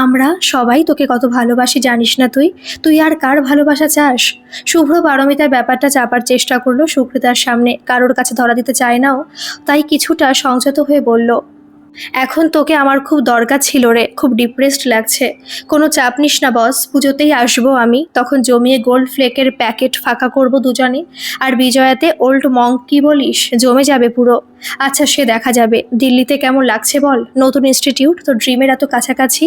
আমরা সবাই তোকে কত ভালোবাসি জানিস না তুই? তুই আর কার ভালোবাসা চাস? শুভ্র পারমিতার ব্যাপারটা চাপার চেষ্টা করলো সুকৃতার সামনে। কারোর কাছে ধরা দিতে চায় নাও, তাই কিছুটা সংযত হয়ে বলল, এখন তোকে আমার খুব দরকার ছিল রে, খুব ডিপ্রেসড লাগছে। কোনো চাপ নিস না বস, পুজোতেই আসবো আমি, তখন জমিয়ে গোল্ড ফ্লেকের প্যাকেট ফাঁকা করব দুজনে। আর বিজয়াতে ওল্ড মঙ্ক কি বলিস? জমে যাবে পুরো। আচ্ছা, সে দেখা যাবে। দিল্লিতে কেমন লাগছে বল? নতুন ইনস্টিটিউট, তোর ড্রিমের এত কাছাকাছি।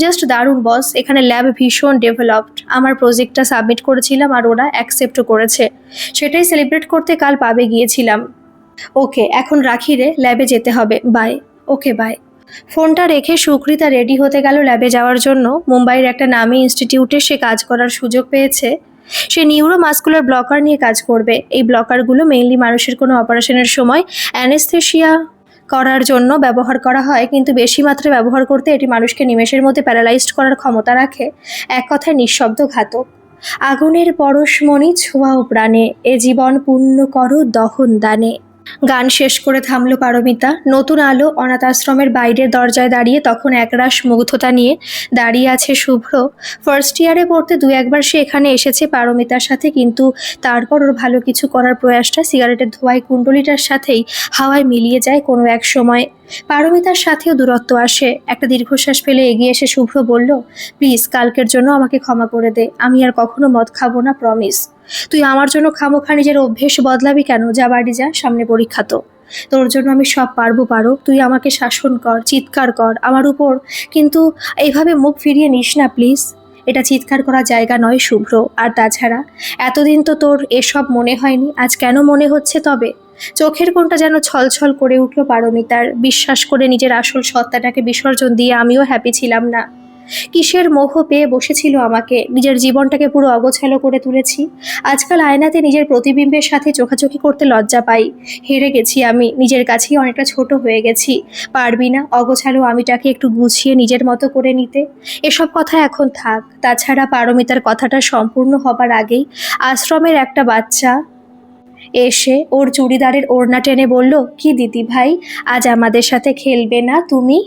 জাস্ট দারুণ বস, এখানে ল্যাব ভীষণ ডেভেলপড। আমার প্রজেক্টটা সাবমিট করেছিলাম আর ওরা অ্যাকসেপ্টও করেছে। সেটাই সেলিব্রেট করতে কাল পাবে গিয়েছিলাম। ওকে, এখন রাখি রে, ল্যাবে যেতে হবে। বাই। Okay, bye. ফোনটা রেখে সুকৃতা রেডি হতে গেল ল্যাবে যাওয়ার জন্য। মুম্বাইয়ের একটা নামী ইনস্টিটিউটে সে কাজ করার সুযোগ পেয়েছে। সে নিউরোমাস্কুলার ব্লকার নিয়ে কাজ করবে। এই ব্লকারগুলো মেইনলি মানুষের কোনো অপারেশনের সময় অ্যানেস্থেশিয়া করার জন্য ব্যবহার করা হয়, কিন্তু বেশি মাত্রায় ব্যবহার করতে এটি মানুষকে নিমেষের মধ্যে প্যারালাইজড করার ক্ষমতা রাখে। এক কথায় নিঃশব্দ ঘাতক। আগুনের পরশমণি ছোঁয়াও প্রাণে, এ জীবন পূর্ণ করো দহন দানে। গান শেষ করে থামলো পারমিতা। নতুন আলো অনাথ আশ্রমের বাইরের দরজায় দাঁড়িয়ে তখন একরাশ মুগ্ধতা নিয়ে দাঁড়িয়ে আছে শুভ্র। ফার্স্ট ইয়ারে পড়তে 2-1বার সে এখানে এসেছে পারমিতার সাথে, কিন্তু তারপর ওর ভালো কিছু করার প্রয়াসটা সিগারেটের ধোঁয়ায় কুণ্ডলিটার সাথেই হাওয়ায় মিলিয়ে যায় কোনো এক সময়। পারমিতার সাথেও দূরত্ব আসে। একটা দীর্ঘশ্বাস ফেলে এগিয়ে এসে শুভ্র বলল, প্লিজ কালকের জন্য আমাকে ক্ষমা করে দে। আমি আর কখনো মদ খাবো না, প্রমিস। তুই আমার জন্য খামোখা নিজের অভ্যেস বদলাবি কেন? যা বাড়ি যা, সামনে পরীক্ষা তো। তোর জন্য আমি সব পারবো। তুই আমাকে শাসন কর, চিৎকার কর আমার উপর, কিন্তু এইভাবে মুখ ফিরিয়ে নিস না প্লিজ। এটা চিৎকার করার জায়গা নয় শুভ্র। আর তাছাড়া এতদিন তো তোর এসব মনে হয়নি, আজ কেন মনে হচ্ছে তবে? চোখের কোণটা যেন ছলছল করে উঠল পারমিতার। বিশ্বাস করে নিজের আসল সত্তাটাকে বিসর্জন দিয়ে আমিও হ্যাপি ছিলাম না। কিসের মোহ পেয়ে বসেছিল আমাকে? নিজের জীবনটাকে পুরো অগোছালো করে তুলেছি। আজকাল আয়নাতে নিজের প্রতিবিম্বের সাথে চোখাচোখি করতে লজ্জা পাই। হেরে গেছি আমি, নিজের কাছেই অনেকটা ছোট হয়ে গেছি। পারবি না অগোছালো আমিটাকে একটু গুছিয়ে নিজের মতো করে নিতে? এসব কথা এখন থাক। তাছাড়া পারমিতার কথাটা সম্পূর্ণ হবার আগেই আশ্রমের একটা বাচ্চা এসে ওর চুড়িদারের ওড়না টেনে বলল, কি দিদি ভাই, আজ আমাদের সাথে খেলবে না তুমি?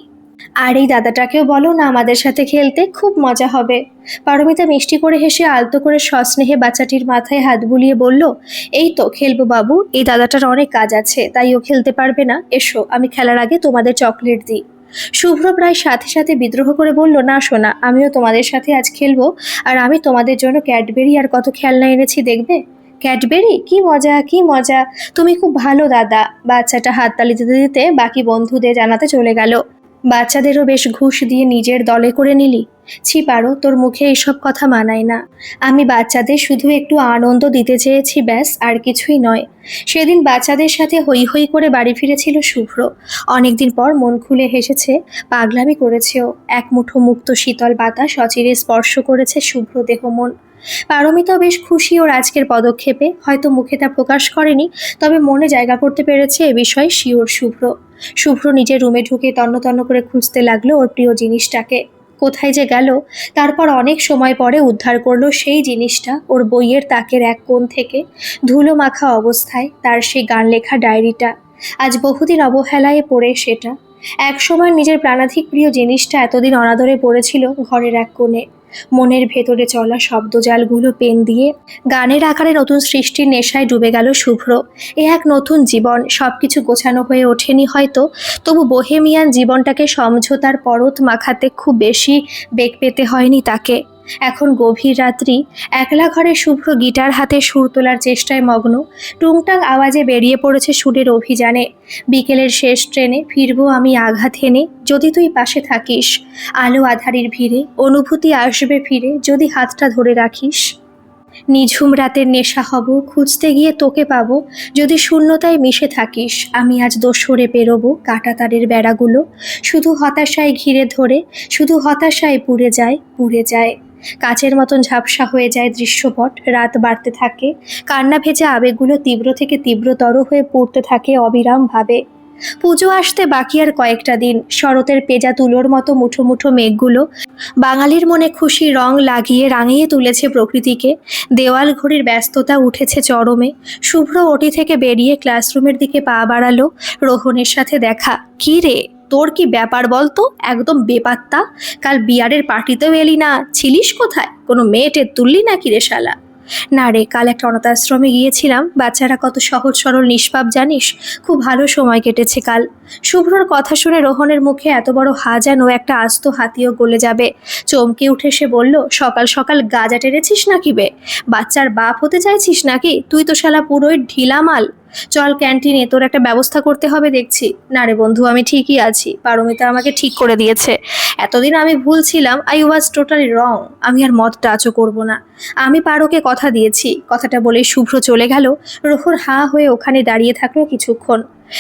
আর এই দাদাটাকেও বলো না আমাদের সাথে খেলতে, খুব মজা হবে। পারমিতা মিষ্টি করে হেসে আলতো করে সস্নেহে বাচ্চাটির মাথায় হাত বুলিয়ে বলল, এই তো খেলবো বাবু, এই দাদাটার অনেক কাজ আছে তাই ও খেলতে পারবে না, এসো আমি খেলার আগে তোমাদের চকলেট দিই। শুভ্র প্রায় সাথে সাথে বিদ্রোহ করে বলল, না সোনা, আমিও তোমাদের সাথে আজ খেলবো, আর আমি তোমাদের জন্য ক্যাডবেরি আর কত খেলনা এনেছি দেখবে। ক্যাডবেরি? কি মজা কি মজা, তুমি খুব ভালো দাদা। বাচ্চাটা হাততালি দিতে দিতে বাকি বন্ধুদের জানাতে চলে গেল। বাচ্চাদেরও বেশ ঘুষ দিয়ে নিজের দলে করে নিলি। ছি পারো, তোর মুখে এইসব কথা মানায় না। আমি বাচ্চাদের শুধু একটু আনন্দ দিতে চেয়েছি, ব্যাস, আর কিছুই নয়। সেদিন বাচ্চাদের সাথে হই হই করে বাড়ি ফিরেছিল শুভ্র। অনেকদিন পর মন খুলে হেসেছে, পাগলামি করেছেও। এক মুঠো মুক্ত শীতল বাতাস অচিরে স্পর্শ করেছে শুভ্র দেহ মন। পারমিতাও বেশ খুশি ওর আজকের পদক্ষেপে, হয়তো মুখে তা প্রকাশ করেনি, তবে মনে জায়গা করতে পেরেছে এ বিষয়ে শিওর শুভ্র। শুভ্র নিজের রুমে ঢুকে তন্ন তন্ন করে খুঁজতে লাগলো ওর প্রিয় জিনিসটাকে। কোথায় যে গেল, তারপর অনেক সময় পরে উদ্ধার করলো সেই জিনিসটা ওর বইয়ের তাকের এক কোণ থেকে, ধুলো মাখা অবস্থায় তার সেই গান লেখা ডায়েরিটা। আজ বহুদিন অবহেলায় পড়ে সেটা। একসময় নিজের প্রাণাধিক প্রিয় জিনিসটা এতদিন অনাদরে পড়েছিল ঘরের এক কোণে। মনের ভেতরে চলা শব্দজালগুলো পেন দিয়ে গানের আকারে নতুন সৃষ্টির নেশায় ডুবে গেল শুভ্র। এ এক নতুন জীবন, সবকিছু গোছানো হয়ে ওঠেনি হয়তো, তবু বোহেমিয়ান জীবনটাকে সমঝোতার পরত মাখাতে খুব বেশি বেগ পেতে হয়নি তাকে। এখন গভীর রাত্রি, একলা ঘরে শুভ্র গিটার হাতে সুর তোলার চেষ্টায় মগ্ন। টুংটাং আওয়াজে বেরিয়ে পড়েছে সুরের অভিযানে। বিকেলের শেষ ট্রেনে ফিরবো আমি আঘাত হেনে, যদি তুই পাশে থাকিস। আলো আধারির ভিড়ে অনুভূতি আসবে ফিরে, যদি হাতটা ধরে রাখিস। নিঝুম রাতের নেশা হব, খুঁজতে গিয়ে তোকে পাবো, যদি শূন্যতায় মিশে থাকিস। আমি আজ দোসরে পেরোবো কাঁটা তারের বেড়াগুলো, শুধু হতাশায় ঘিরে ধরে, শুধু হতাশায় পুড়ে যায় পুড়ে যায়। কাচের মতন ঝাপসা হয়ে যায় দৃশ্যপট, রাত বাড়তে থাকে, কান্না ভেজা আবেগগুলো তীব্র থেকে তীব্রতর হয়ে পড়তে থাকে অবিরামভাবে। পুজো আসতে বাকি আর কয়েকটা দিন। শরতের পেঁজা তুলোর মতো মুঠো মুঠো মেঘগুলো বাঙালির মনে খুশি রং লাগিয়ে রাঙিয়ে তুলেছে প্রকৃতিকে। দেওয়াল ঘড়ির ব্যস্ততা উঠেছে চরমে। শুভ্র ওটি থেকে বেরিয়ে ক্লাসরুমের দিকে পা বাড়ালো। রোহনের সাথে দেখা। কি রে, তোর কি ব্যাপার বলতো, একদম বেপাত্তা। কাল বিয়ারের পার্টিতেও এলি না, ছিলিস কোথায়? কোনো মেয়েটের তুললি নাকি রে শালা? না রে, কাল একটা অনাথ আশ্রমে গিয়েছিলাম, বাচ্চারা কত সহজ সরল নিষ্পাপ জানিস, খুব ভালো সময় কেটেছে কাল। শুভ্রর কথা শুনে রোহনের মুখে এত বড় হা যেন একটা আস্ত হাতিও গলে যাবে। চমকে উঠে সে বলল, সকাল সকাল গাঁজা টেরেছিস নাকি বে? বাচ্চার বাপ হতে চাইছিস নাকি? তুই তো শালা পুরোই ঢিলা মাল। চল ক্যান্টিনে, তোর একটা ব্যবস্থা করতে হবে দেখছি। না রে বন্ধু, আমি ঠিকই আছি, পারমিতা আমাকে ঠিক করে দিয়েছে। এতদিন আমি ভুল ছিলাম, আই ওয়াজ টোটালি রং। আমি আর মদ টাচও করবো না। আমি পারোকে কথা দিয়েছি। কথাটা বলে শুভ্র চলে গেল। রোহন হাঁ হয়ে ওখানে দাঁড়িয়ে থাকলো কিছুক্ষণ।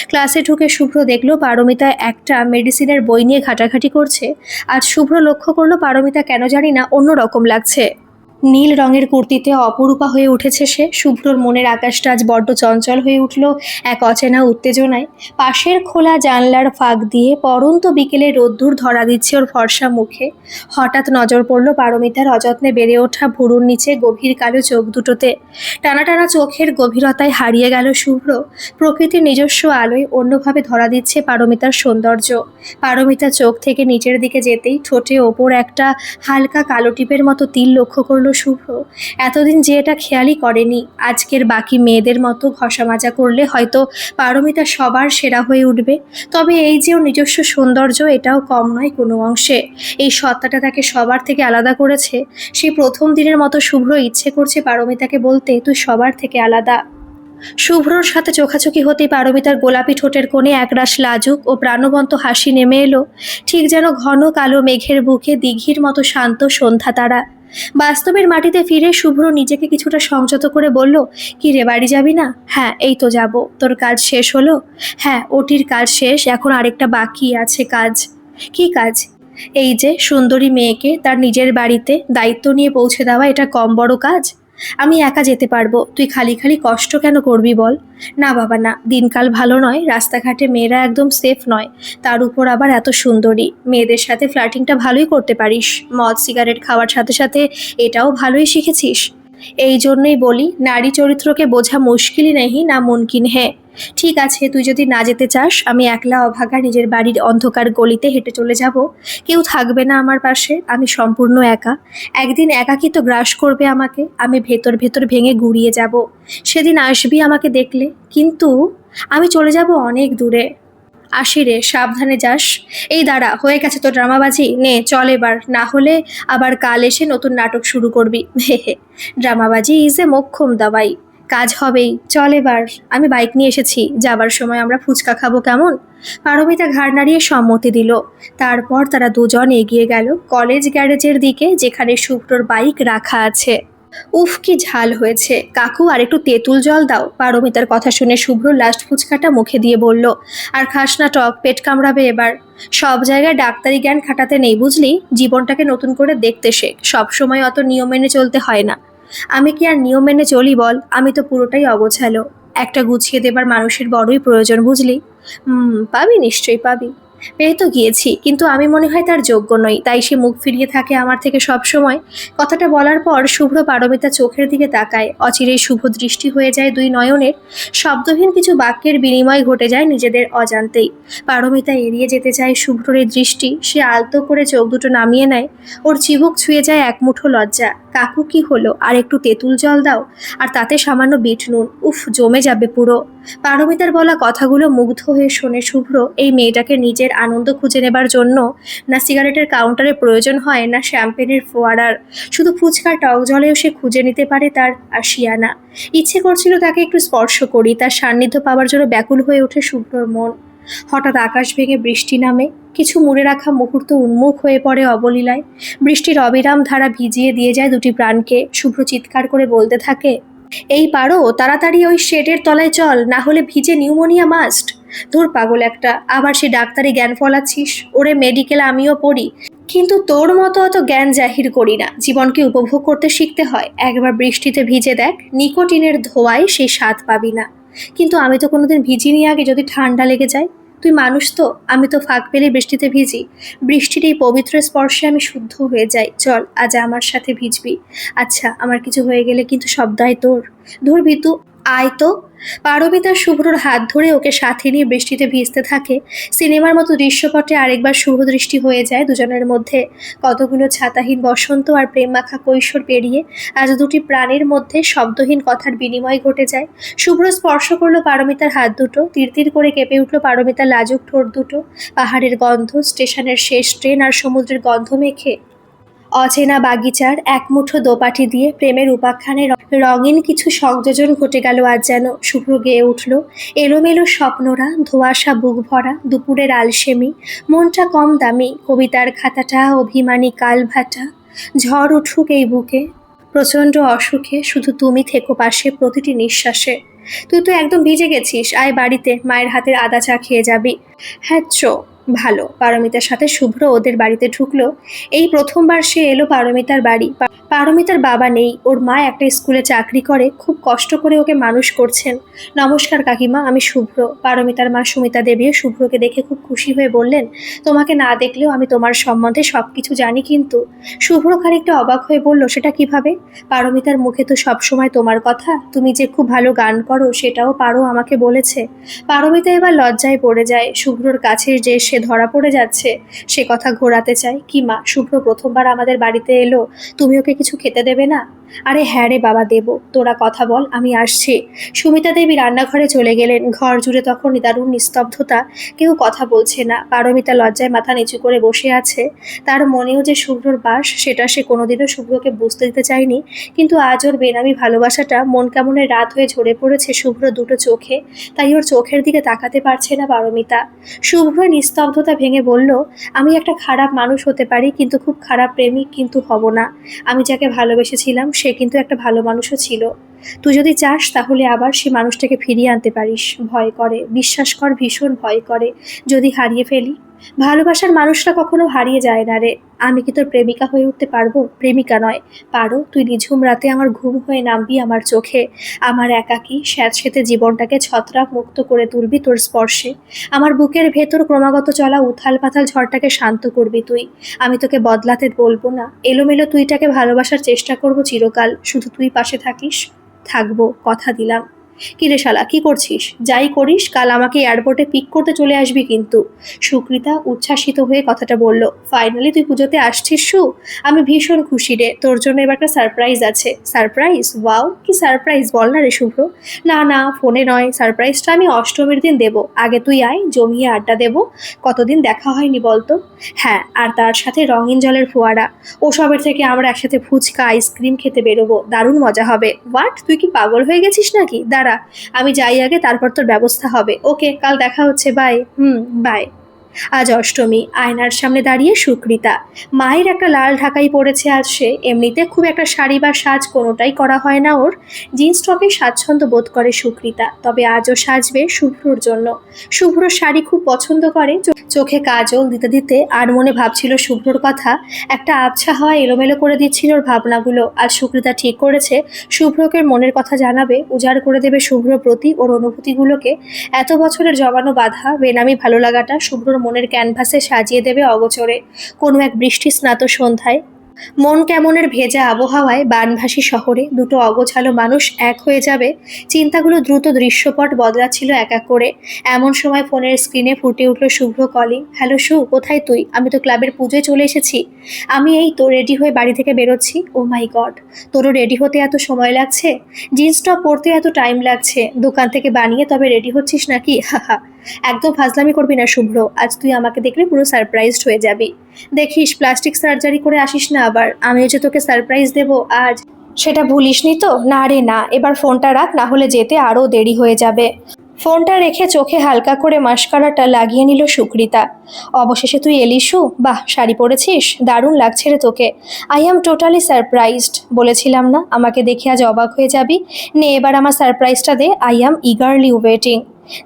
ক্লাসে ঢুকে শুভ্র দেখলো পারমিতা একটা মেডিসিনের বই নিয়ে ঘাটাঘাটি করছে। আজ শুভ্র লক্ষ্য করলো পারমিতা কেন জানি না অন্যরকম লাগছে। নীল রঙের কুর্তিতে অপরূপা হয়ে উঠেছে সে। শুভ্রর মনের আকাশটা আজ বড্ড চঞ্চল হয়ে উঠল এক অচেনা উত্তেজনায়। পাশের খোলা জানলার ফাঁক দিয়ে পরন্ত বিকেলে রোদ্দুর ধরা দিচ্ছে ওর ফর্সা মুখে। হঠাৎ নজর পড়ল পারমিতার অযত্নে বেড়ে ওঠা ভুরুর নিচে গভীর কালো চোখ দুটোতে। টানা টানা চোখের গভীরতায় হারিয়ে গেল শুভ্র। প্রকৃতির নিজস্ব আলোয় অন্যভাবে ধরা দিচ্ছে পারমিতার সৌন্দর্য। পারমিতা চোখ থেকে নিচের দিকে যেতেই ঠোঁটে ওপর একটা হালকা কালো টিপের মতো তিল লক্ষ্য করল শুভ্র। এতদিন যে এটা খেয়ালই করেনি। আজকের বাকি মেয়েদের মতো ঘষা মাজা করলে হয়তো পারমিতা সবার সেরা হয়ে উঠবে, তবে এই যে ওর নিজস্ব সৌন্দর্য, এটাও কম নয় কোনো অংশে। এই সত্তাটা তাকে সবার থেকে আলাদা করেছে। সেই প্রথম দিনের মতো শুভ্র ইচ্ছে করছে পারমিতাকে বলতে, তুই সবার থেকে আলাদা। শুভ্রর সাথে চোখাচোখি হতেই পারমিতার গোলাপি ঠোঁটের কোণে একরাশ লাজুক ও প্রাণবন্ত হাসি নেমে এলো, ঠিক যেন ঘন কালো মেঘের বুকে দিঘির মতো শান্ত সন্ধ্যা তারা। বাস্তবের মাটিতে ফিরে শুভ্র নিজেকে কিছুটা সংযত করে বলল, কি রে, বাড়ি যাবি না? হ্যাঁ, এই তো যাব। তোর কাজ শেষ হলো? হ্যাঁ, ওটির কাজ শেষ, এখন আরেকটা বাকি আছে কাজ। কি কাজ? এই যে সুন্দরী মেয়েকে তার নিজের বাড়িতে দায়িত্ব নিয়ে পৌঁছে দেওয়া, এটা কম বড় কাজ? আমি একা যেতে পারবো, তুই খালি খালি কষ্ট কেন করবি বল? না বাবা না, দিনকাল ভালো নয়, রাস্তাঘাটে মেয়েরা একদম সেফ নয়, তার উপর আবার এত সুন্দরী। মেয়েদের সাথে ফ্লার্টিংটা ভালোই করতে পারিস, মদ সিগারেট খাওয়ার সাথে সাথে এটাও ভালোই শিখেছিস। এই জন্যই বলি, নারী চরিত্রকে বোঝা মুশকিলই নেই না মুমকিন হে। ঠিক আছে, তুই যদি না যেতে চাস, আমি একলা অভাগা নিজের বাড়ির অন্ধকার গলিতে হেঁটে চলে যাব। কেউ থাকবে না আমার পাশে, আমি সম্পূর্ণ একা। একদিন একাকিত্ব গ্রাস করবে আমাকে, আমি ভেতর ভেতর ভেঙে গুড়িয়ে যাব। সেদিন আসবি আমাকে দেখলে, কিন্তু আমি চলে যাব অনেক দূরে। আসি রে, সাবধানে যাস। এই দাঁড়া, হয়ে গেছে তো ড্রামাবাজি, নে চল এবার, না হলে আবার কাল এসে নতুন নাটক শুরু করবি। হে হে, ড্রামাবাজি ইজ এ মোক্ষম দাবাই, কাজ হবেই, চল এবার। আমি বাইক নিয়ে এসেছি, যাবার সময় আমরা ফুচকা খাবো, কেমন? পারমিতা ঘাড় নাড়িয়ে সম্মতি দিল। তারপর তারা দুজন এগিয়ে গেল কলেজ গ্যারেজের দিকে, যেখানে শুভ্রর বাইক রাখা আছে। উফ, কি ঝাল হয়েছে কাকু, আর একটু তেঁতুল জল দাও। পারমিতার কথা শুনে শুভ্র লাস্ট ফুচকাটা মুখে দিয়ে বলল, আর খাস না টক, পেট কামড়াবে এবার। সব জায়গায় ডাক্তারি জ্ঞান খাটাতে নেই বুঝলি, জীবনটাকে নতুন করে দেখতে শেখ, সব সময় অত নিয়ম মেনে চলতে হয় না। আমি কি আর নিয়ম মেনে চলি বল, আমি তো পুরোটাই অগোছালো। একটা গুছিয়ে দেবার মানুষের বড়ই প্রয়োজন বুঝলি। পাবি, নিশ্চয়ই পাবি। পেয়ে তো গিয়েছি, কিন্তু আমি মনে হয় তার যোগ্য নই, তাই সে মুখ ফিরিয়ে থাকে আমার থেকে সব সময়। কথাটা বলার পর শুভ্র পারমিতা চোখের দিকে তাকায়, অচিরেই শুভ দৃষ্টি হয়ে যায় দুই নয়নের। শব্দহীন কিছু বাক্যের বিনিময় ঘটে যায় নিজেদের অজান্তেই। পারমিতা এড়িয়ে যেতে চায় শুভ্রর এই দৃষ্টি, সে আলতো করে চোখ দুটো নামিয়ে নেয়। ওর চিবুক ছুঁয়ে যায় এক মুঠো লজ্জা। কাকু, কি হলো, আর একটু তেঁতুল জল দাও, আর তাতে সামান্য বিট নুন, উফ জমে যাবে পুরো। পারমিতার বলা কথাগুলো মুগ্ধ হয়ে শোনে শুভ্র। এই মেয়েটাকে নিজের আনন্দ খুঁজে নেবার জন্য না সিগারেটের কাউন্টারে প্রয়োজন হয়, না শ্যাম্পেনের ফোয়ারার, শুধু ফুচকার টক জলেও সে খুঁজে নিতে পারে তার আশিয়ানা। ইচ্ছে করছিল তাকে একটু স্পর্শ করি, তার সান্নিধ্য পাওয়ার জন্য ব্যাকুল হয়ে ওঠে শুভ্রর মন। হঠাৎ আকাশ ভেঙে বৃষ্টি নামে, কিছু মুড়ে রাখা মুহূর্ত উন্মুখ হয়ে পড়ে অবলীলায়। বৃষ্টির অবিরাম ধারা ভিজিয়ে দিয়ে যায় দুটি প্রাণকে। শুভ্র চিৎকার করে বলতে থাকে, এই পারো, তাড়াতাড়ি ওই শেডের তলায় চল, না হলে ভিজে নিউমোনিয়া মাস্ট। ধুর পাগল একটা, আবার সে ডাক্তারি জ্ঞান ফলাচ্ছিস। ওরে মেডিকেল আমিও পড়ি, কিন্তু তোর মতো অত জ্ঞান জাহির করি না। জীবনকে উপভোগ করতে শিখতে হয়। একবার বৃষ্টিতে ভিজে দেখ, নিকোটিনের ধোঁয়ায় সেই স্বাদ পাবি না। কিন্তু আমি তো কোনোদিন ভিজিনি আগে, যদি ঠান্ডা লেগে যায়। তুই মানুষ তো, আমি তো ফাঁক পেলে বৃষ্টিতে ভিজি। বৃষ্টির এই পবিত্র স্পর্শে আমি শুদ্ধ হয়ে যাই। চল, আজ আমার সাথে ভিজবি। আচ্ছা, আমার কিছু হয়ে গেলে কিন্তু সব দায় তোর। ধরবি তু, আয় তো। পারমিতা শুভ্রর হাত ধরে ওকে সাথে নিয়ে বৃষ্টিতে ভিজতে থাকে। সিনেমার মতো দৃশ্যপটে আরেকবার শুভ দৃষ্টি হয়ে যায় দুজনের মধ্যে। কতগুলো ছাতাহীন বসন্ত আর প্রেম মাখা কৈশোর পেরিয়ে আজ দুটি প্রাণের মধ্যে শব্দহীন কথার বিনিময় ঘটে যায়। শুভ্র স্পর্শ করলো পারমিতার হাত দুটো, তিরতির করে কেঁপে উঠল পারমিতার লাজুক ঠোঁট দুটো। পাহাড়ের গন্ধ, স্টেশনের শেষ ট্রেন আর সমুদ্রের গন্ধ মেখে অচেনা বাগিচার এক মুঠো দোপাটি দিয়ে প্রেমের উপাখ্যানে রঙিন কিছু সংযোজন ঘটে গেল আজ যেন। শুভ্র গেয়ে উঠল, এলোমেলো স্বপ্নরা, ধোঁয়াশা বুক ভরা, দুপুরের আলসেমি, মনটা কম দামি, কবিতার খাতাটা অভিমানী কাল ভাটা। ঝড় উঠুক এই বুকে, প্রচণ্ড অসুখে, শুধু তুমি থেকো পাশে প্রতিটি নিঃশ্বাসে। তুই তো একদম ভিজে গেছিস, আয় বাড়িতে, মায়ের হাতের আদা চা খেয়ে যাবি। হ্যাঁ ভালো। পারমিতার সাথে শুভ্র ওদের বাড়িতে ঢুকলো। এই প্রথমবার সে এলো পারমিতার বাড়ি। পারমিতার বাবা নেই, ওর মা একটা স্কুলে চাকরি করে, খুব কষ্ট করে ওকে মানুষ করছেন। নমস্কার কাকিমা, আমি শুভ্র। পারমিতার মা সুমিতা দেবীও শুভ্রকে দেখে খুব খুশি হয়ে বললেন, তোমাকে না দেখলেও আমি তোমার সম্বন্ধে সব কিছু জানি। কিন্তু শুভ্র খানিকটা অবাক হয়ে বলল, সেটা কিভাবে? পারমিতার মুখে তো সবসময় তোমার কথা, তুমি যে খুব ভালো গান করো সেটাও পারো আমাকে বলেছে। পারমিতা এবার লজ্জায় পড়ে যায়। শুভ্রর কাছে যে সে ধরা পড়ে যাচ্ছে, সে কথা ঘোরাতে চায়। কি মা, শুভ্র প্রথমবার আমাদের বাড়িতে এলো, তুমি ওকে কিছু খেতে দেবে না? আরে হ্যাঁ রে বাবা, দেব, তোরা কথা বল, আমি আসছি। সুমিতা দেবী রান্নাঘরে চলে গেলেন। ঘর জুড়ে তখন দারুণ নিস্তব্ধতা, কেউ কথা বলছে না। পারমিতা লজ্জায় মাথা নিচু করে বসে আছে। তার মনেও যে শুভ্রর বাস, সেটা সে কোনোদিনও শুভ্রকে বুঝতে দিতে চায়নি। কিন্তু আজ ওর বেনামি ভালোবাসাটা মন কেমনের রাত হয়ে ঝরে পড়েছে শুভ্র দুটো চোখে, তাই ওর চোখের দিকে তাকাতে পারছে না পারমিতা। শুভ্র নিস্তব্ধতা ভেঙে বলল, আমি একটা খারাপ মানুষ হতে পারি, কিন্তু খুব খারাপ প্রেমিক কিন্তু হব না। আমি যাকে ভালোবেসেছিলাম সে কিন্তু একটা ভালো মানুষও ছিল। তুই যদি চাস তাহলে আবার সে মানুষটাকে ফিরিয়ে আনতে পারিস। ভয় করে, বিশ্বাস কর, ভীষণ ভয় করে, যদি হারিয়ে ফেলি। ভালোবাসার মানুষরা কখনো হারিয়ে যায় না রে। আমি কি তোর প্রেমিকা হয়ে উঠতে পারবো? প্রেমিকা নয়, পারো। তুই নিঝুম রাতে আমার ঘুম হয়ে নামবি আমার চোখে, আমার একাকী স্যাঁতসেঁতে জীবনটাকে ছত্রাক মুক্ত করে তুলবি তোর স্পর্শে। আমার বুকের ভেতর ক্রমাগত চলা উথাল পাথাল ঝড়টাকে শান্ত করবি তুই। আমি তোকে বদলাতে বলবো না, এলোমেলো তুইটাকে ভালোবাসার চেষ্টা করব চিরকাল, শুধু তুই পাশে থাকিস। থাকবো, কথা দিলাম। কিরে শালা, কি করছিস? যাই করিস কাল আমাকে এয়ারপোর্টে পিক করতে চলে আসবি কিন্তু। সুকৃতা উচ্ছ্বাসিত হয়ে কথাটা বলল। ফাইনালি তুই পুজোতে আসছিস সু? আমি ভীষণ খুশি রে, তোর জন্য এবার একটা সারপ্রাইজ আছে। সারপ্রাইজ? ওয়াও, কি সারপ্রাইজ বল না রে শুভ্র। না না, ফোনে নয়, সারপ্রাইজটা আমি অষ্টমীর দিন দেব। আগে তুই আয়, জমিয়ে আড্ডা দেব। কতদিন দেখা হয়নি বলতো। হ্যাঁ, আর তার সাথে রঙিন জলের ফোয়ারা। ওসবের থেকে আমরা একসাথে ফুচকা আইসক্রিম খেতে বেরোবো, দারুণ মজা হবে। হোয়াট, তুই কি পাগল হয়ে গেছিস নাকি? দাঁড়া, আমি যাই আগে, তারপর তোর ব্যবস্থা হবে। ওকে, কাল দেখা হচ্ছে, বাই। বাই। আজ অষ্টমী। আয়নার সামনে দাঁড়িয়ে সুকৃতা। মায়ের একটা লাল ঢাকাই পড়েছে আজ সে। এমনিতে খুব একটা শাড়ি বা সাজ কোনোটাই করা হয় না ওর। জিন্স টপে স্বাচ্ছন্দ্য বোধ করে সুকৃতা, তবে আজও সাজবে শুভ্রর জন্য। শুভ্র শাড়ি খুব পছন্দ করে। চোখে কাজল দিতে দিতে আর মনে ভাবছিল শুভ্রর কথা। একটা আবছা হাওয়া এলোমেলো করে দিচ্ছিল ওর ভাবনাগুলো। আজ সুকৃতা ঠিক করেছে শুভ্রকে মনের কথা জানাবে, উজাড় করে দেবে শুভ্র প্রতি ওর অনুভূতিগুলোকে। এত বছরের জমানো বাধা, বেনামি ভালো লাগাটা শুভ্রর মনের ক্যানভাসে সাজিয়ে দেবে অগোচরে কোনো এক বৃষ্টি স্নাত সন্ধ্যায়। মন কেমনের ভেজা আবহাওয়ায় বানভাসী শহরে দুটো অগোছালো মানুষ এক হয়ে যাবে। চিন্তাগুলো দ্রুত দৃশ্যপট বদলাচ্ছিল এক এক করে। এমন সময় ফোনের স্ক্রিনে ফুটে উঠল শুভ্র কলিং। হ্যালো শু, কোথায় তুই? আমি তো ক্লাবের পুজোয় চলে এসেছি। আমি এই তো রেডি হয়ে বাড়ি থেকে বেরোচ্ছি। ও মাই গড, তোরও রেডি হতে এত সময় লাগছে? জিন্স টপ পরতে এত টাইম লাগছে? দোকান থেকে বানিয়ে তবে রেডি হচ্ছিস নাকি? হাহা, একদম ফাজলামি করবি না শুভ্র। আজ তুই আমাকে দেখলে পুরো সারপ্রাইজড হয়ে যাবি। দেখিস প্লাস্টিক সার্জারি করে আসিস না আবার। আমিও যে তোকে সারপ্রাইজ দেবো আজ, সেটা ভুলিসনি তো? না রে না, এবার ফোনটা রাখ, না হলে যেতে আরও দেরি হয়ে যাবে। ফোনটা রেখে চোখে হালকা করে মাস্কারাটা লাগিয়ে নিল সুকৃতা। অবশেষে তুই এলিসু, বাহ, শাড়ি পরেছিস, দারুণ লাগছে রে তোকে। I am totally surprised. বলেছিলাম না আমাকে দেখে আজ অবাক হয়ে যাবি? নে এবার আমার সারপ্রাইজটা দে। I am eagerly waiting.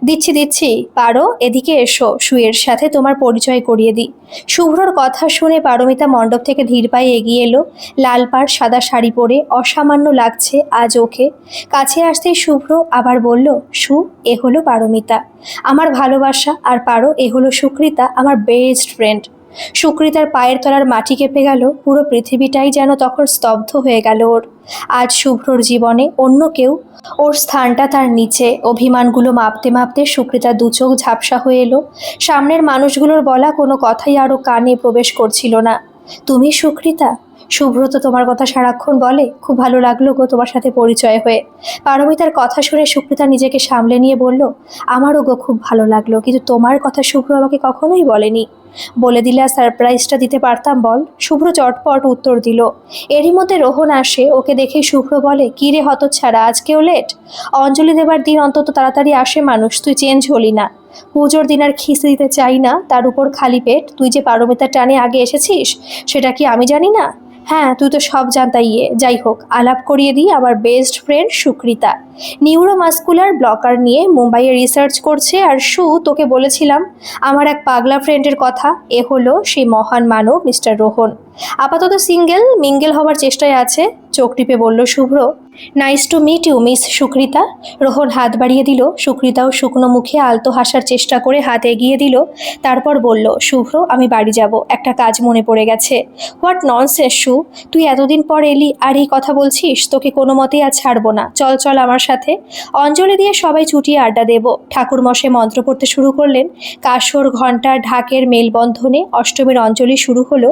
দিচ্ছি দিচ্ছি, পারো এদিকে এসো, সুয়ের সাথে তোমার পরিচয় করিয়ে দিই। শুভ্রর কথা শুনে পারমিতা মণ্ডপ থেকে ধীর পায়ে এগিয়ে এলো। লাল পাড় সাদা শাড়ি পরে অসামান্য লাগছে আজ ওকে। কাছে আসতেই শুভ্র আবার বলল, সু, এ হলো পারমিতা, আমার ভালোবাসা। আর পারো, এ হলো সুকৃতা, আমার বেস্ট ফ্রেন্ড। সুকৃতার পায়ের তলার মাটি কেঁপে গেল। পুরো পৃথিবীটাই যেন তখন স্তব্ধ হয়ে গেল ওর। আজ শুভ্রর জীবনে অন্য কেউ, ওর স্থানটা তার নিচে। অভিমানগুলো মাপতে মাপতে সুকৃতা দু চোখ ঝাপসা হয়ে এলো। সামনের মানুষগুলোর বলা কোনো কথাই আরও কানে প্রবেশ করছিল না। তুমি সুকৃতা? শুভ্র তো তোমার কথা সারাক্ষণ বলে। খুব ভালো লাগলো গো তোমার সাথে পরিচয় হয়ে। পারমিতার কথা শুনে সুকৃতা নিজেকে সামলে নিয়ে বলল, আমারও গো খুব ভালো লাগলো, কিন্তু তোমার কথা শুভ্র আমাকে কখনোই বলেনি। বলে দিলে আর সারপ্রাইজটা দিতে পারতাম বল। শুভ্র চটপট উত্তর দিল। এরই মধ্যে রোহন আসে। ওকে দেখে শুভ্র বলে, কী রে হতচ্ছাড়া, আজকেও লেট? অঞ্জলি দেবার দিন অন্তত তাড়াতাড়ি আসে মানুষ, তুই চেঞ্জ হলি না। পুজোর দিন আর খিস্তি দিতে চাই না, তার উপর খালি পেট। তুই যে পারমিতার টানে আগে এসেছিস সেটা কি আমি জানি না? হ্যাঁ, তুই তো সব জানতাই। যাই হোক, আলাপ করিয়ে দিই, আমার বেস্ট ফ্রেন্ড সুকৃতা। নিউরোমাস্কুলার ব্লকার নিয়ে মুম্বাইয়ে রিসার্চ করছে। আর সু, তোকে বলেছিলাম আমার এক পাগলা ফ্রেন্ডের কথা। এ হলো সেই মহান মানব মিস্টার রোহন। আপাতত সিঙ্গেল, মিঙ্গেল হওয়ার চেষ্টায় আছে। চোখ টিপে বলল Shubhra. Nice to meet you Miss Sukrita. Rohan হাত বাড়িয়ে দিল। সুকৃতাও শুকনো মুখে আলতো হাসার চেষ্টা করে হাত এগিয়ে দিল। তারপর বলল, শুভ্র, আমি বাড়ি যাব, একটা কাজ মনে পড়ে গেছে। হোয়াট ননসেন্স সু, তুই এতদিন পর এলি আর এই কথা বলছিস? তোকে কোনো মতেই আজ ছাড়বো না, চল চল আমার সাথে। অঞ্জলি দিয়ে সবাই চুটিয়ে আড্ডা দেব। ঠাকুরমশাই মন্ত্র পড়তে শুরু করলেন। কাসর, ঘণ্টা, ঢাকের মেলবন্ধনে অষ্টমীর অঞ্জলি শুরু হলো।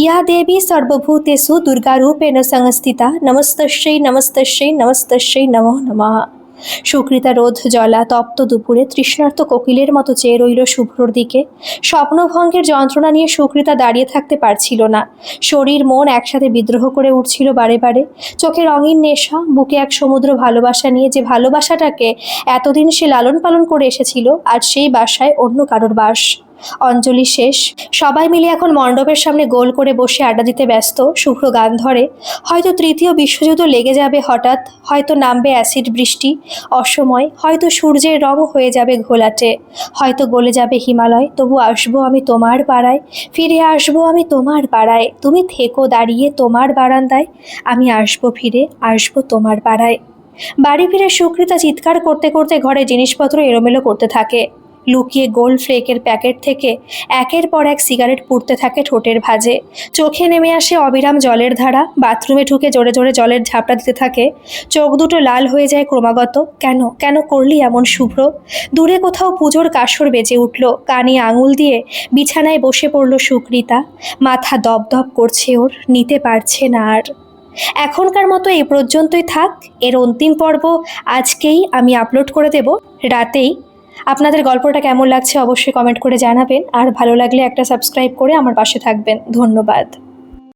ইয়া দেবী সর্বভূতেষু দুর্গা রূপেণ সংস্থিতা নমস্তস্যৈ নমস্তস্যৈ নমস্তস্যৈ নমঃ নমঃ। সুকৃতা রোদ জ্বলা তপ্ত দুপুরে তৃষ্ণার্ত কোকিলের মতো চেয়ে রইল শুভ্রর দিকে। স্বপ্নভঙ্গের যন্ত্রণা নিয়ে সুকৃতা দাঁড়িয়ে থাকতে পারছিল না। শরীর মন একসাথে বিদ্রোহ করে উঠছিল বারে বারে। চোখে রঙিন নেশা, বুকে এক সমুদ্র ভালোবাসা নিয়ে, যে ভালোবাসাটাকে এতদিন সে লালন পালন করে এসেছিল, আর সেই বাসায় অন্য কারোর বাস। অঞ্জলি শেষ, সবাই মিলে এখন মণ্ডপের সামনে গোল করে বসে আড্ডা দিতে ব্যস্ত। শুভ্র গান ধরে, হয়তো তৃতীয় বিশ্বযুদ্ধ লেগে যাবে হঠাৎ, হয়তো নামবে অ্যাসিড বৃষ্টি অসময়, হয়তো সূর্যের রং হয়ে যাবে ঘোলাটে, হয়তো গলে যাবে হিমালয়, তবু আসবো আমি তোমার পাড়ায়, ফিরে আসবো আমি তোমার পাড়ায়, তুমি থেকো দাঁড়িয়ে তোমার বারান্দায়, আমি আসবো ফিরে আসবো তোমার পাড়ায়। বাড়ি ফিরে সুকৃতা চিৎকার করতে করতে ঘরে জিনিসপত্র এলোমেলো করতে থাকে। লুকিয়ে গোল্ড ফ্লেকের প্যাকেট থেকে একের পর এক সিগারেট পুড়তে থাকে ঠোঁটের ভাঁজে। চোখে নেমে আসে অবিরাম জলের ধারা। বাথরুমে ঢুকে জোরে জোরে জলের ঝাপটা দিতে থাকে। চোখ দুটো লাল হয়ে যায় ক্রমাগত। কেন কেন করলি এমন শুভ্র? দূরে কোথাও পুজোর কাসর বেজে উঠল। কানে আঙুল দিয়ে বিছানায় বসে পড়ল সুকৃতা। মাথা দপদপ করছে ওর, নিতে পারছে না আর। এখনকার মতো এই পর্যন্তই থাক। এর অন্তিম পর্ব আজকেই আমি আপলোড করে দেব, রাতেই। আপনাদের গল্পটা কেমন লাগছে অবশ্যই কমেন্ট করে জানাবেন, আর ভালো লাগলে একটা সাবস্ক্রাইব করে আমার পাশে থাকবেন। ধন্যবাদ।